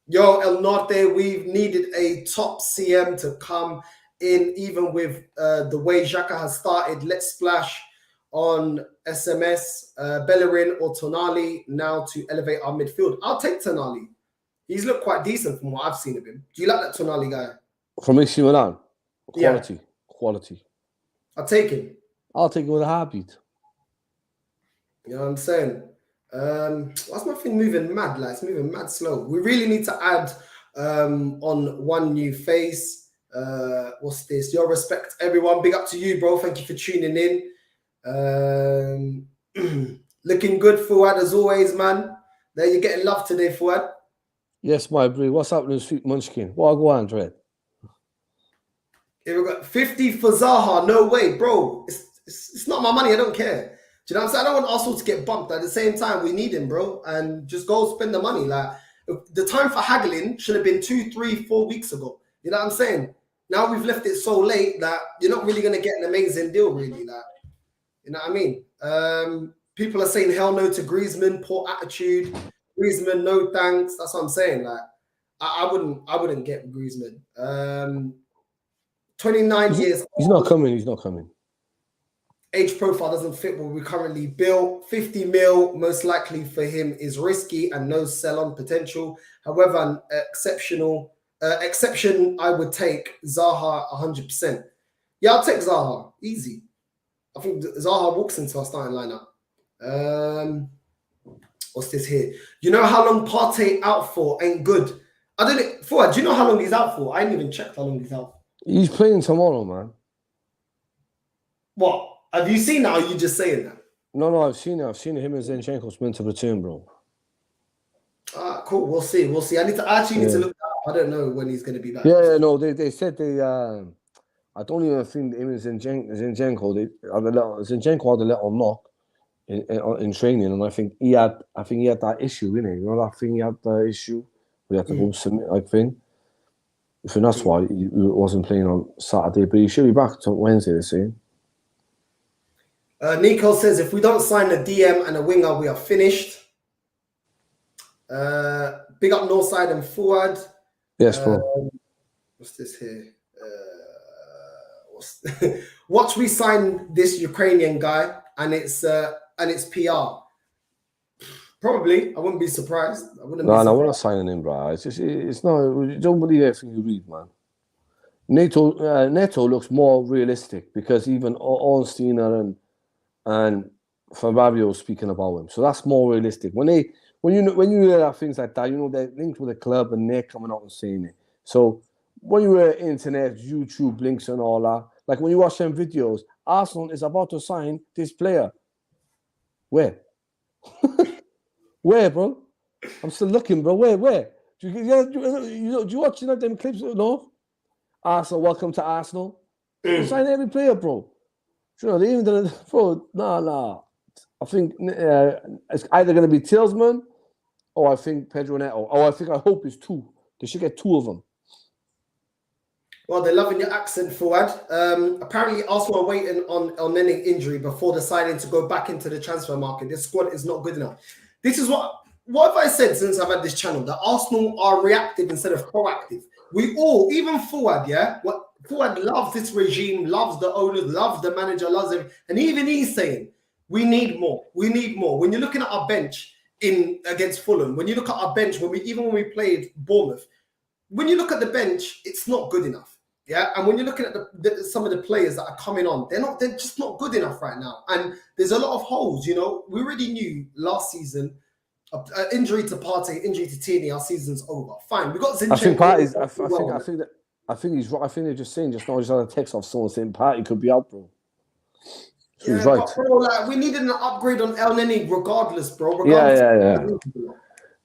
Yo, El Norte, we've needed a top CM to come in, even with the way Xhaka has started. Let's splash on SMS, Bellerin or Tonali now to elevate our midfield. I'll take Tonali. He's looked quite decent from what I've seen of him. Do you like that Tonali guy? From AC Milan? Quality. Yeah. Quality. I'll take him. I'll take it with a heartbeat. You know what I'm saying? Why's my thing moving mad? Like, it's moving mad slow. We really need to add on one new face. What's this? Your respect, everyone. Big up to you, bro. Thank you for tuning in. Looking good, Fuad, as always, man. There, you're getting love today, Fuad. Yes, my bro. What's happening, Sweet Munchkin? What go on, Dred? Here we got 50 for Zaha. No way, bro. It's not my money. I don't care. Do you know what I'm saying? I don't want Arsenal to get bumped. At the same time, we need him, bro. And just go spend the money. Like, the time for haggling should have been 2, 3, 4 weeks ago. You know what I'm saying? Now we've left it so late that you're not really going to get an amazing deal, really. Like, you know what I mean? People are saying hell no to Griezmann, poor attitude. Griezmann, no thanks. That's what I'm saying. Like, I wouldn't get Griezmann. 29 years. He's not coming. He's not coming. Age profile doesn't fit what we currently built. 50 mil, most likely for him, is risky and no sell-on potential. However, an exception I would take Zaha 100%. Yeah, I'll take Zaha. Easy. I think Zaha walks into our starting lineup. What's this here? You know how long Partey out for? Ain't good. I don't know. Fuad, do you know how long he's out for? I ain't even checked how long he's out for. He's playing tomorrow, man. What? Have you seen that, or are you just saying that? No, I've seen it. I've seen him and Zinchenko's meant to return, bro. Cool. We'll see. I actually need to look that up. I don't know when he's going to be back. Yeah, no. They said they. I don't even think him and Zinchenko. Zinchenko had a little knock in training, and I think he had that issue, innit? You know that thing he had the issue. We had to go submit, I think. I think that's why he wasn't playing on Saturday, but he should be back on Wednesday, they're saying. Nico says, if we don't sign a DM and a winger, we are finished. Big up Northside and Fuad. Yes, bro. What's this here? Watch we sign this Ukrainian guy and it's PR. Probably. I wouldn't be surprised. We're not signing him, bro. It's not. Don't believe everything you read, man. Neto looks more realistic because even Ornstein and Fabio speaking about him, so that's more realistic. When you hear things like that, you know they're linked with the club and they're coming out and saying it. So when you hear internet, YouTube links and all that, like when you watch them videos, Arsenal is about to sign this player. Where? Where, bro? I'm still looking, bro. Where? Do you watch them clips? No. Arsenal, welcome to Arsenal. Sign every player, bro. They even done it, bro. Nah. I think it's either going to be Tillsman or I think Pedro Neto. Or I hope it's two. They should get two of them. Well, they're loving your accent, Fuad. Apparently, Arsenal are waiting on Elneny injury before deciding to go back into the transfer market. This squad is not good enough. This is what have I said since I've had this channel? That Arsenal are reactive instead of proactive. We all, even Fuad, yeah? Fuad loves this regime, loves the owners, loves the manager, loves everything. And even he's saying, we need more. We need more. When you're looking at our bench against Fulham, when you look at our bench, when we played Bournemouth, when you look at the bench, it's not good enough. Yeah, and when you're looking at some of the players that are coming on, they're just not good enough right now. And there's a lot of holes. You know, we already knew last season, injury to Partey, injury to Tierney, our season's over. Fine, we got Zinchenko. I think Partey's. I think he's right. I think they're just saying just now. Just had a text off someone saying Partey could be out, bro. So he's right. But bro, like, we needed an upgrade on Elneny regardless, bro. Yeah.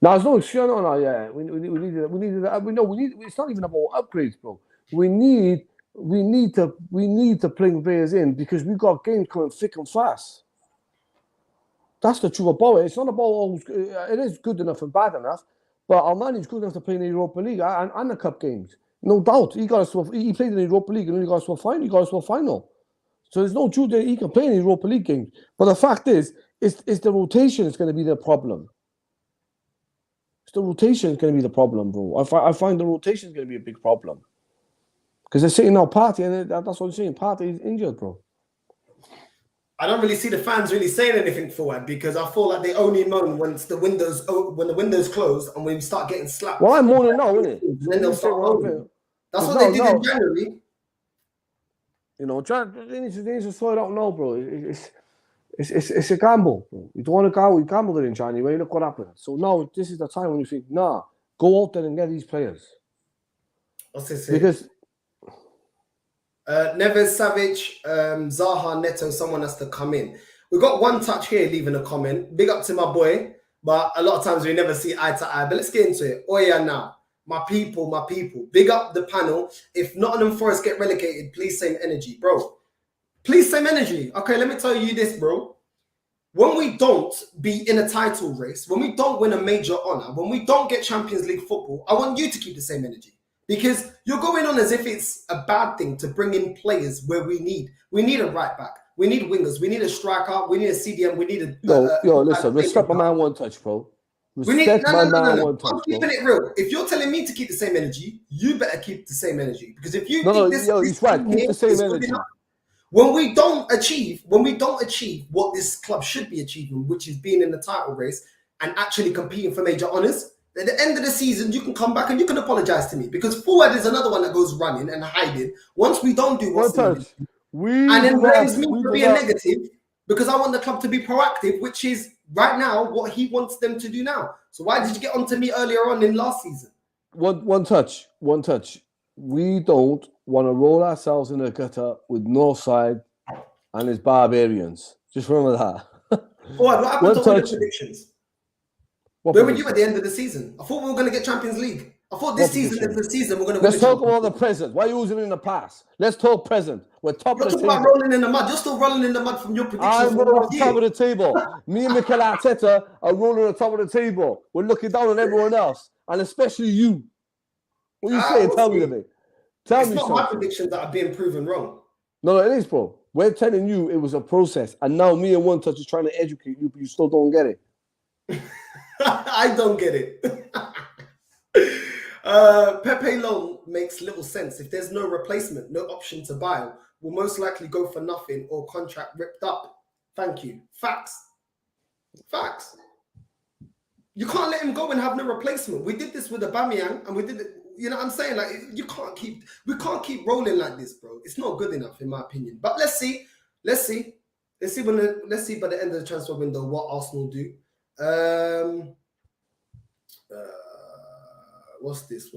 No, there's no excuse. No. Yeah, we needed. It's not even about upgrades, bro. We need to bring players in because we got games coming thick and fast. That's the truth about it. It's not about it is good enough and bad enough, but Elneny is good enough to play in the Europa League and the cup games. No doubt. He played in the Europa League and he got us to a final. He got us to a final. So there's no truth that he can play in the Europa League games. But the fact is, it's the rotation that's going to be the problem. It's the rotation that's going to be the problem, bro. I find the rotation is going to be a big problem. Because they're saying now Partey, and that's what I'm saying. Partey is injured, bro. I don't really see the fans really saying anything forward because I feel like they only moan when the windows close and when we start getting slapped. Well, I'm moaning now, isn't it? Then they'll start moaning. That's what they did in January. You know, they need to slow it out now, bro. It's a gamble, bro. You don't want to gamble. You gambled it in January. Look what happened. So now this is the time when you think, nah, go out there and get these players. What's this here? Because Neves, Savage, Zaha, Neto, someone has to come in. We've got one touch here leaving a comment. Big up to my boy, but a lot of times we never see eye to eye. But let's get into it. Oh yeah, now. My people. Big up the panel. If Nottingham Forest get relegated, please same energy. Bro, please same energy. Okay, let me tell you this, bro. when we don't be in a title race, when we don't win a major honor, when we don't get Champions League football, I want you to keep the same energy. Because you're going on as if it's a bad thing to bring in players where we need a right back, we need wingers, we need a striker, we need a CDM, we need a... listen, respect my man one touch, bro. No. I'm keeping it real. If you're telling me to keep the same energy, you better keep the same energy. Because if you he's right. Keep the same energy. When we don't achieve what this club should be achieving, which is being in the title race and actually competing for major honours, at the end of the season, you can come back and you can apologise to me, because forward is another one that goes running and hiding. Once we don't do what's needed, and then blames me for being negative, because I want the club to be proactive, which is right now what he wants them to do now. So why did you get onto me earlier on in last season? One touch. We don't want to roll ourselves in the gutter with Northside and his barbarians. Just remember that. What happened to all the predictions? Where were you at the end of the season? I thought we were going to get Champions League. I thought this season is the season we're going to win. Let's talk about the present. Why are you using in the past? Let's talk present. We're top of the table. You're talking about rolling in the mud. You're still rolling in the mud from your predictions. I'm rolling on top of the table. Me and Mikel Arteta are rolling on top of the table. We're looking down on everyone else, and especially you. What are you saying? Tell me, Lemmy. It's not my predictions that are being proven wrong. No, it is, bro. We're telling you it was a process, and now me and One Touch is trying to educate you, but you still don't get it. I don't get it. Pepe loan makes little sense. If there's no replacement, no option to buy, we'll most likely go for nothing or contract ripped up. Thank you. Facts. You can't let him go and have no replacement. We did this with Aubameyang, and we did it. You know what I'm saying? Like, we can't keep rolling like this, bro. It's not good enough, in my opinion. But let's see by the end of the transfer window what Arsenal do. What's this?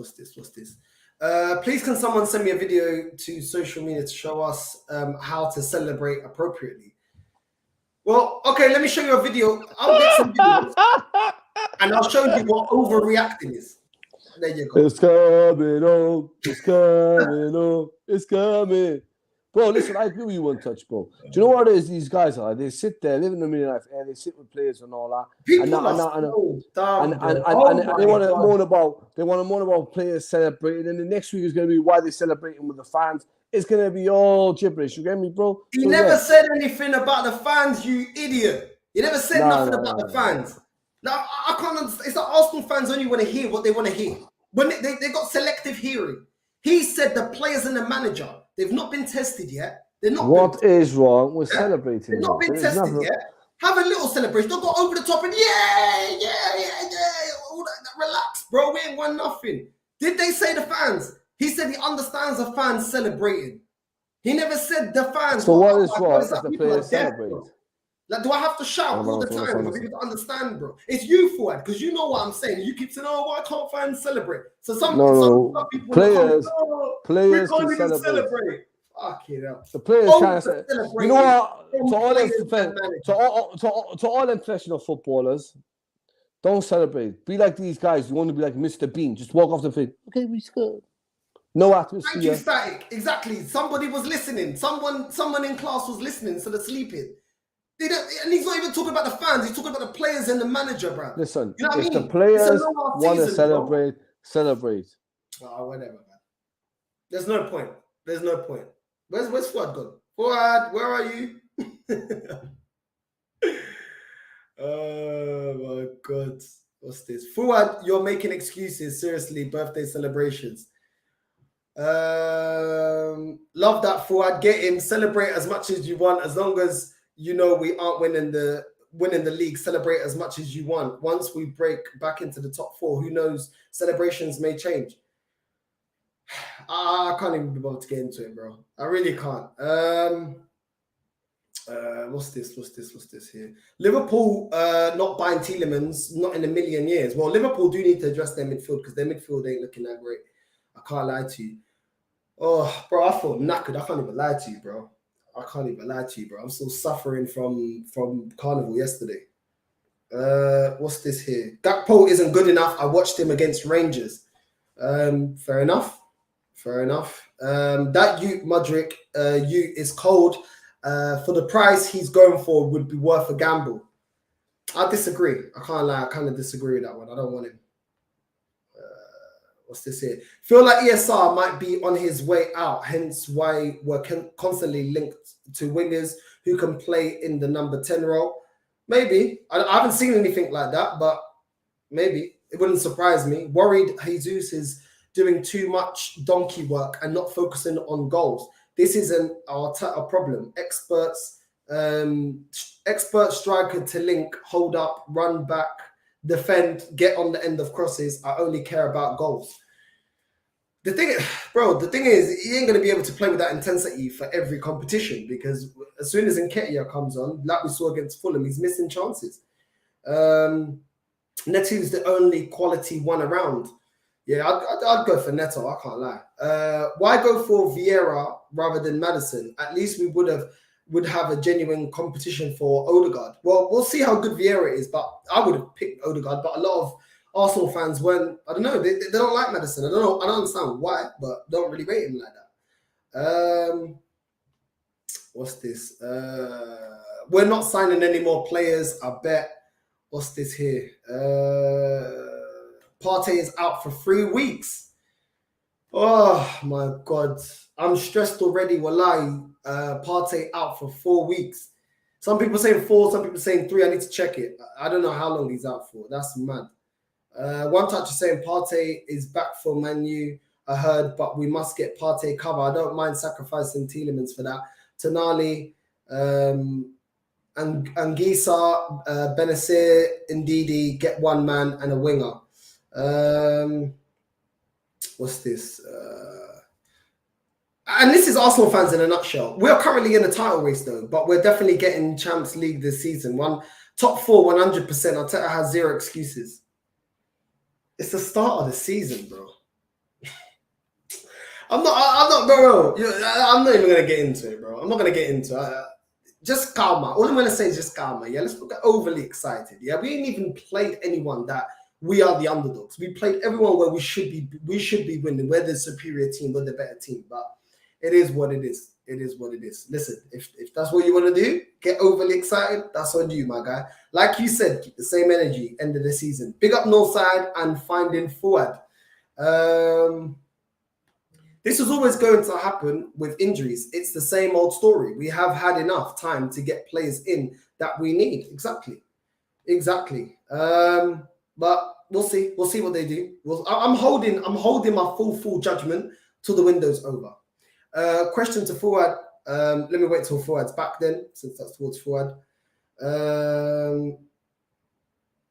Please can someone send me a video to social media to show us how to celebrate appropriately? Well, okay, let me show you a video. I'll get some videos and I'll show you what overreacting is. There you go. It's coming on. It's coming. Bro, listen, I agree with you One Touch, bro. Do you know what it is? These guys are? They sit there, living the million life, and they sit with players and all that. And they want to moan about players celebrating, and the next week is going to be why they're celebrating with the fans. It's going to be all gibberish. You get me, bro? He never said anything about the fans, you idiot. You never said nothing about the fans. Now, I can't understand. It's like Arsenal fans only want to hear what they want to hear. When they got selective hearing. He said the players and the manager, they've not been tested yet. They're not. What is wrong with celebrating? They've not been tested yet. Have a little celebration. Don't go over the top and yeah. All that. Relax, bro. We ain't won nothing. Did they say the fans? He said he understands the fans celebrating. He never said the fans. So what is wrong if the players celebrate? Like, do I have to shout all the time for people to understand, bro? It's you, Fuad, because you know what I'm saying. You keep saying, "Oh, why can't fans celebrate?" So some people players can't even celebrate. Fuck it up. The players can't celebrate. You know what? To all them professional footballers, don't celebrate. Be like these guys. You want to be like Mr. Bean. Just walk off the field. Okay, we scored. No atmosphere. Thank you, Static. Exactly. Somebody was listening. Someone in class was listening, so they're sleeping. And he's not even talking about the fans. He's talking about the players and the manager, bro. Listen, you know if the players want to celebrate, celebrate. Oh, whatever, man. There's no point. Where's Fuad gone? Fuad, where are you? Oh, my God. What's this? Fuad, you're making excuses. Seriously, birthday celebrations. Love that, Fuad. Get him. Celebrate as much as you want, as long as you know we aren't winning the league. Celebrate as much as you want. Once we break back into the top four, who knows? Celebrations may change. I can't even be bothered to get into it, bro. I really can't. What's this here? Liverpool not buying Tielemans, not in a million years. Well, Liverpool do need to address their midfield because their midfield ain't looking that great. I can't lie to you. Oh, bro, I feel knackered. I can't even lie to you, bro. I'm still suffering from Carnival yesterday. What's this here? Gakpo isn't good enough. I watched him against Rangers. Fair enough. That Ute Mudrick, Ute is cold. for the price he's going for would be worth a gamble. I disagree. I can't lie. I kind of disagree with that one. I don't want him. What's this here? Feel like ESR might be on his way out, hence why we're constantly linked to wingers who can play in the number 10 role. Maybe. I haven't seen anything like that, but maybe. It wouldn't surprise me. Worried Jesus is doing too much donkey work and not focusing on goals. This isn't our problem. Expert striker to link, hold up, run back, defend, get on the end of crosses. I only care about goals. The thing is, he ain't going to be able to play with that intensity for every competition because as soon as Nketiah comes on, like we saw against Fulham, he's missing chances. Neto is the only quality one around. Yeah, I'd go for Neto. I can't lie. Why go for Vieira rather than Maddison? At least we would have a genuine competition for Odegaard. Well, we'll see how good Vieira is, but I would have picked Odegaard. But a lot of Arsenal fans weren't. I don't know. They don't like Maddison. I don't know. I don't understand why, but don't really rate him like that. What's this? We're not signing any more players. I bet. What's this here? Partey is out for 3 weeks. Oh my God. I'm stressed already. Wallahi. Partey out for 4 weeks. Some people saying 4, some people saying 3. I need to check it. I don't know how long he's out for. That's mad. One touch is saying Partey is back for Man U. I heard, but we must get Partey cover. I don't mind sacrificing Tielemans for that. Tonali, Anguissa, Benacer, Ndidi, get one man and a winger. What's this? And this is Arsenal fans in a nutshell. We're currently in a title race though, but we're definitely getting Champions League this season. Top 4, 100%. Arteta has 0 excuses. It's the start of the season, bro. I'm not, bro. I'm not even gonna get into it, bro. I'm not gonna get into it. Just calma. All I'm gonna say is just calma. Yeah, let's not get overly excited. Yeah, we ain't even played anyone that we are the underdogs. We played everyone where we should be winning. We're the superior team. We're the better team. But it is what it is. It is what it is. Listen, if that's what you want to do, get overly excited. That's on you, my guy. Like you said, keep the same energy. End of the season. Big up Northside and finding forward. This is always going to happen with injuries. It's the same old story. We have had enough time to get players in that we need. Exactly. But we'll see. We'll see what they do. I'm holding my full judgment till the window's over. Question to forward. Let me wait till forward's back then, since that's towards forward.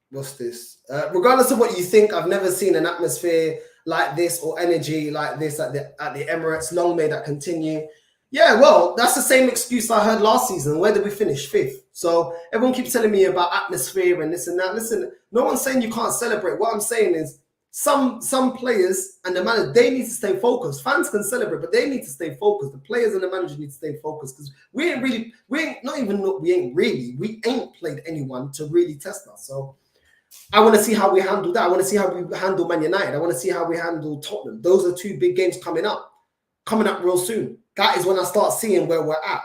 What's this? Regardless of what you think, I've never seen an atmosphere like this or energy like this at the Emirates. Long may that continue. Yeah, well, that's the same excuse I heard last season. Where did we finish? 5th. So everyone keeps telling me about atmosphere and this and that. Listen, no one's saying you can't celebrate. What I'm saying is some players and the manager, they need to stay focused. Fans can celebrate, but they need to stay focused. The players and the manager need to stay focused because we ain't played anyone to really test us. So I want to see how we handle that. I want to see how we handle Man United. I want to see how we handle Tottenham. Those are 2 big games coming up real soon. That is when I start seeing where we're at.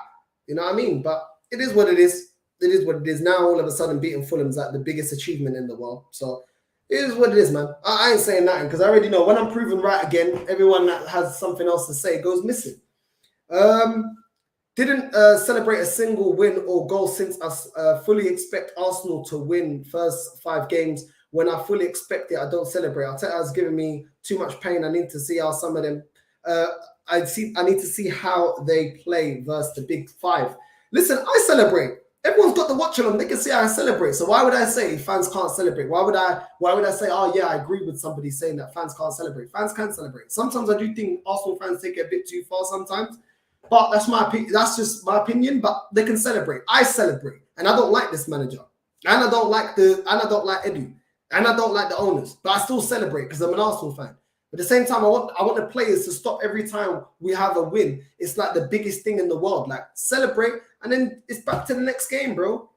You know what I mean? But it is what it is. It is what it is. Now, all of a sudden, beating Fulham's like the biggest achievement in the world. So it is what it is, man. I ain't saying nothing because I already know when I'm proven right again, everyone that has something else to say goes missing. Didn't celebrate a single win or goal since I fully expect Arsenal to win first 5 games. When I fully expect it, I don't celebrate. Arteta has given me too much pain. I need to see how some of them. I need to see how they play versus the big 5. Listen, I celebrate. Everyone's got the watch on. They can see how I celebrate. So why would I say fans can't celebrate? Why would I say, oh yeah, I agree with somebody saying that fans can't celebrate? Fans can celebrate. Sometimes I do think Arsenal fans take it a bit too far sometimes. But that's my opinion. That's just my opinion. But they can celebrate. I celebrate, and I don't like this manager, and I don't like Edu, and I don't like the owners. But I still celebrate because I'm an Arsenal fan. But at the same time, I want the players to stop every time we have a win. It's like the biggest thing in the world. Like celebrate, and then it's back to the next game, bro.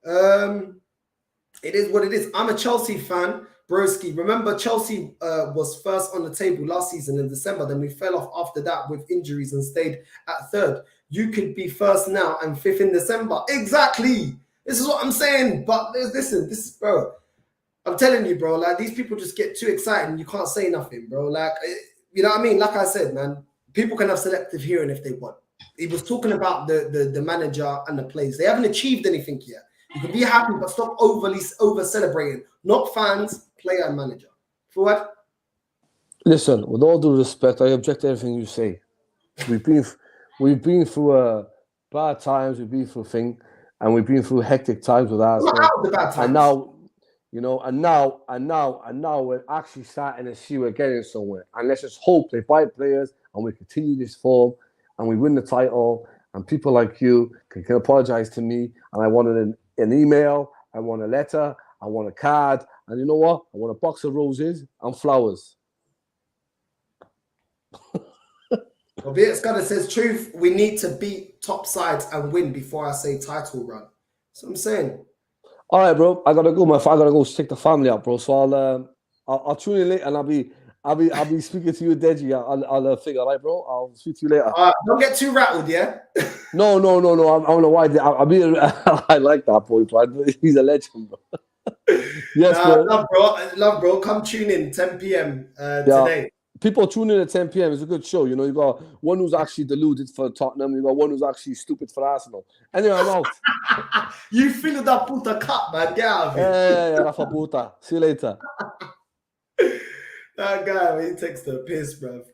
It is what it is. I'm a Chelsea fan. Broski, remember Chelsea was first on the table last season in December. Then we fell off after that with injuries and stayed at 3rd. You could be first now and fifth in December. Exactly. This is what I'm saying. But listen, this is, bro. I'm telling you, bro. Like, these people just get too excited and you can't say nothing, bro. Like, you know what I mean? Like I said, man, people can have selective hearing if they want. He was talking about the manager and the players. They haven't achieved anything yet. You can be happy, but stop over celebrating. Not fans, player, and manager. For what? Listen, with all due respect, I object to everything you say. We've been through bad times. We've been through things, and we've been through hectic times with Arsenal. Not out the bad times. And now, you know, and now we're actually starting to see we're getting somewhere. And let's just hope they buy players and we continue this form and we win the title. And people like you can apologize to me. And I wanted an email, I want a letter, I want a card, and you know what? I want a box of roses and flowers. Well, VIDS kind of says, truth, we need to beat top sides and win before I say title run. That's what I'm saying. All right, bro. I gotta go, man. I gotta go stick the family up, bro. So I'll tune in later, and I'll be speaking to you, Deji. I'll figure, all right, bro. I'll speak to you later. Don't get too rattled, yeah. No. I don't know why. I like that boy, bro. He's a legend, bro. Yes, bro. Love, bro. Come tune in 10 p.m. Today. People tune in at 10 p.m. It's a good show. You know, you got one who's actually deluded for Tottenham. You got one who's actually stupid for Arsenal. Anyway, I'm out. You feel that puta cup, man. Get out of it. Yeah, Rafa puta. See you later. That guy, he takes the piss, bruv.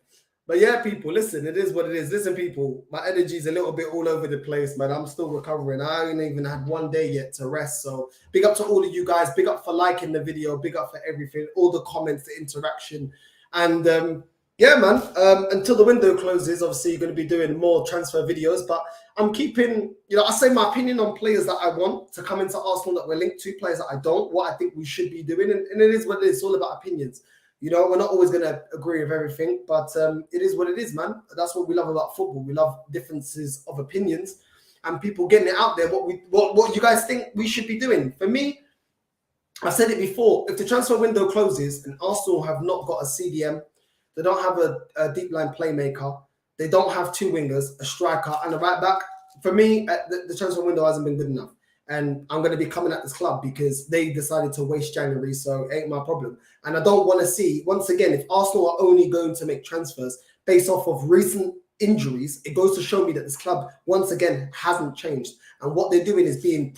But yeah, people, listen, it is what it is. Listen, people, my energy's a little bit all over the place, man. I'm still recovering. I ain't even had one day yet to rest. So big up to all of you guys. Big up for liking the video. Big up for everything. All the comments, the interaction. And yeah, man, until the window closes, obviously you're going to be doing more transfer videos. But I'm keeping, you know, I say my opinion on players that I want to come into Arsenal that we're linked to, players that I don't, what I think we should be doing. And it is what it is. It's all about opinions. You know, we're not always going to agree with everything, but it is what it is, man. That's what we love about football. We love differences of opinions and people getting it out there, what you guys think we should be doing. For me, I said it before, if the transfer window closes and Arsenal have not got a CDM, they don't have a deep line playmaker, they don't have two wingers, a striker and a right back, for me, the transfer window hasn't been good enough. And I'm going to be coming at this club because they decided to waste January, so it ain't my problem. And I don't want to see, once again, if Arsenal are only going to make transfers based off of recent injuries, it goes to show me that this club, once again, hasn't changed. And what they're doing is being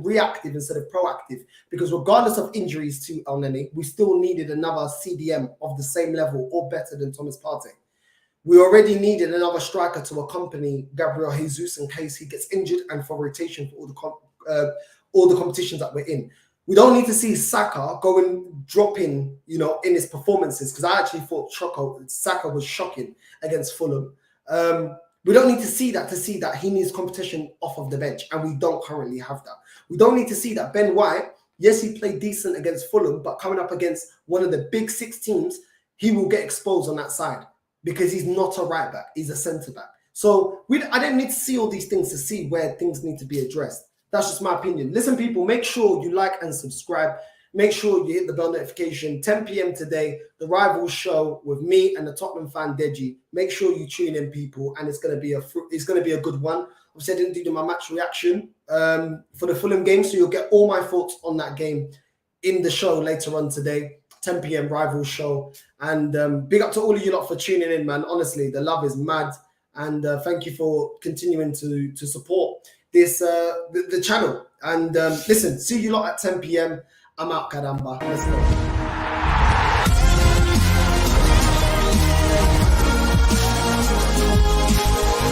reactive instead of proactive. Because regardless of injuries to Elneny, we still needed another CDM of the same level or better than Thomas Partey. We already needed another striker to accompany Gabriel Jesus in case he gets injured and for rotation for all the competitions that we're in. We don't need to see Saka dropping, you know, in his performances, because I actually thought Saka was shocking against Fulham. We don't need to see that he needs competition off of the bench, and we don't currently have that. We don't need to see that Ben White, yes, he played decent against Fulham, but coming up against one of the big six teams, he will get exposed on that side because he's not a right back, he's a centre back. So I don't need to see all these things to see where things need to be addressed. That's just my opinion. Listen, people, make sure you like and subscribe. Make sure you hit the bell notification. 10 p.m. today, the Rivals show with me and the Tottenham fan Deji. Make sure you tune in, people, and it's going to be a good one. Obviously, I didn't do my match reaction for the Fulham game, so you'll get all my thoughts on that game in the show later on today. 10 p.m. Rivals show. And big up to all of you lot for tuning in, man. Honestly, the love is mad. And thank you for continuing to support this the channel. And listen, see you lot at 10 p.m. I'm out, Caramba. Let's go.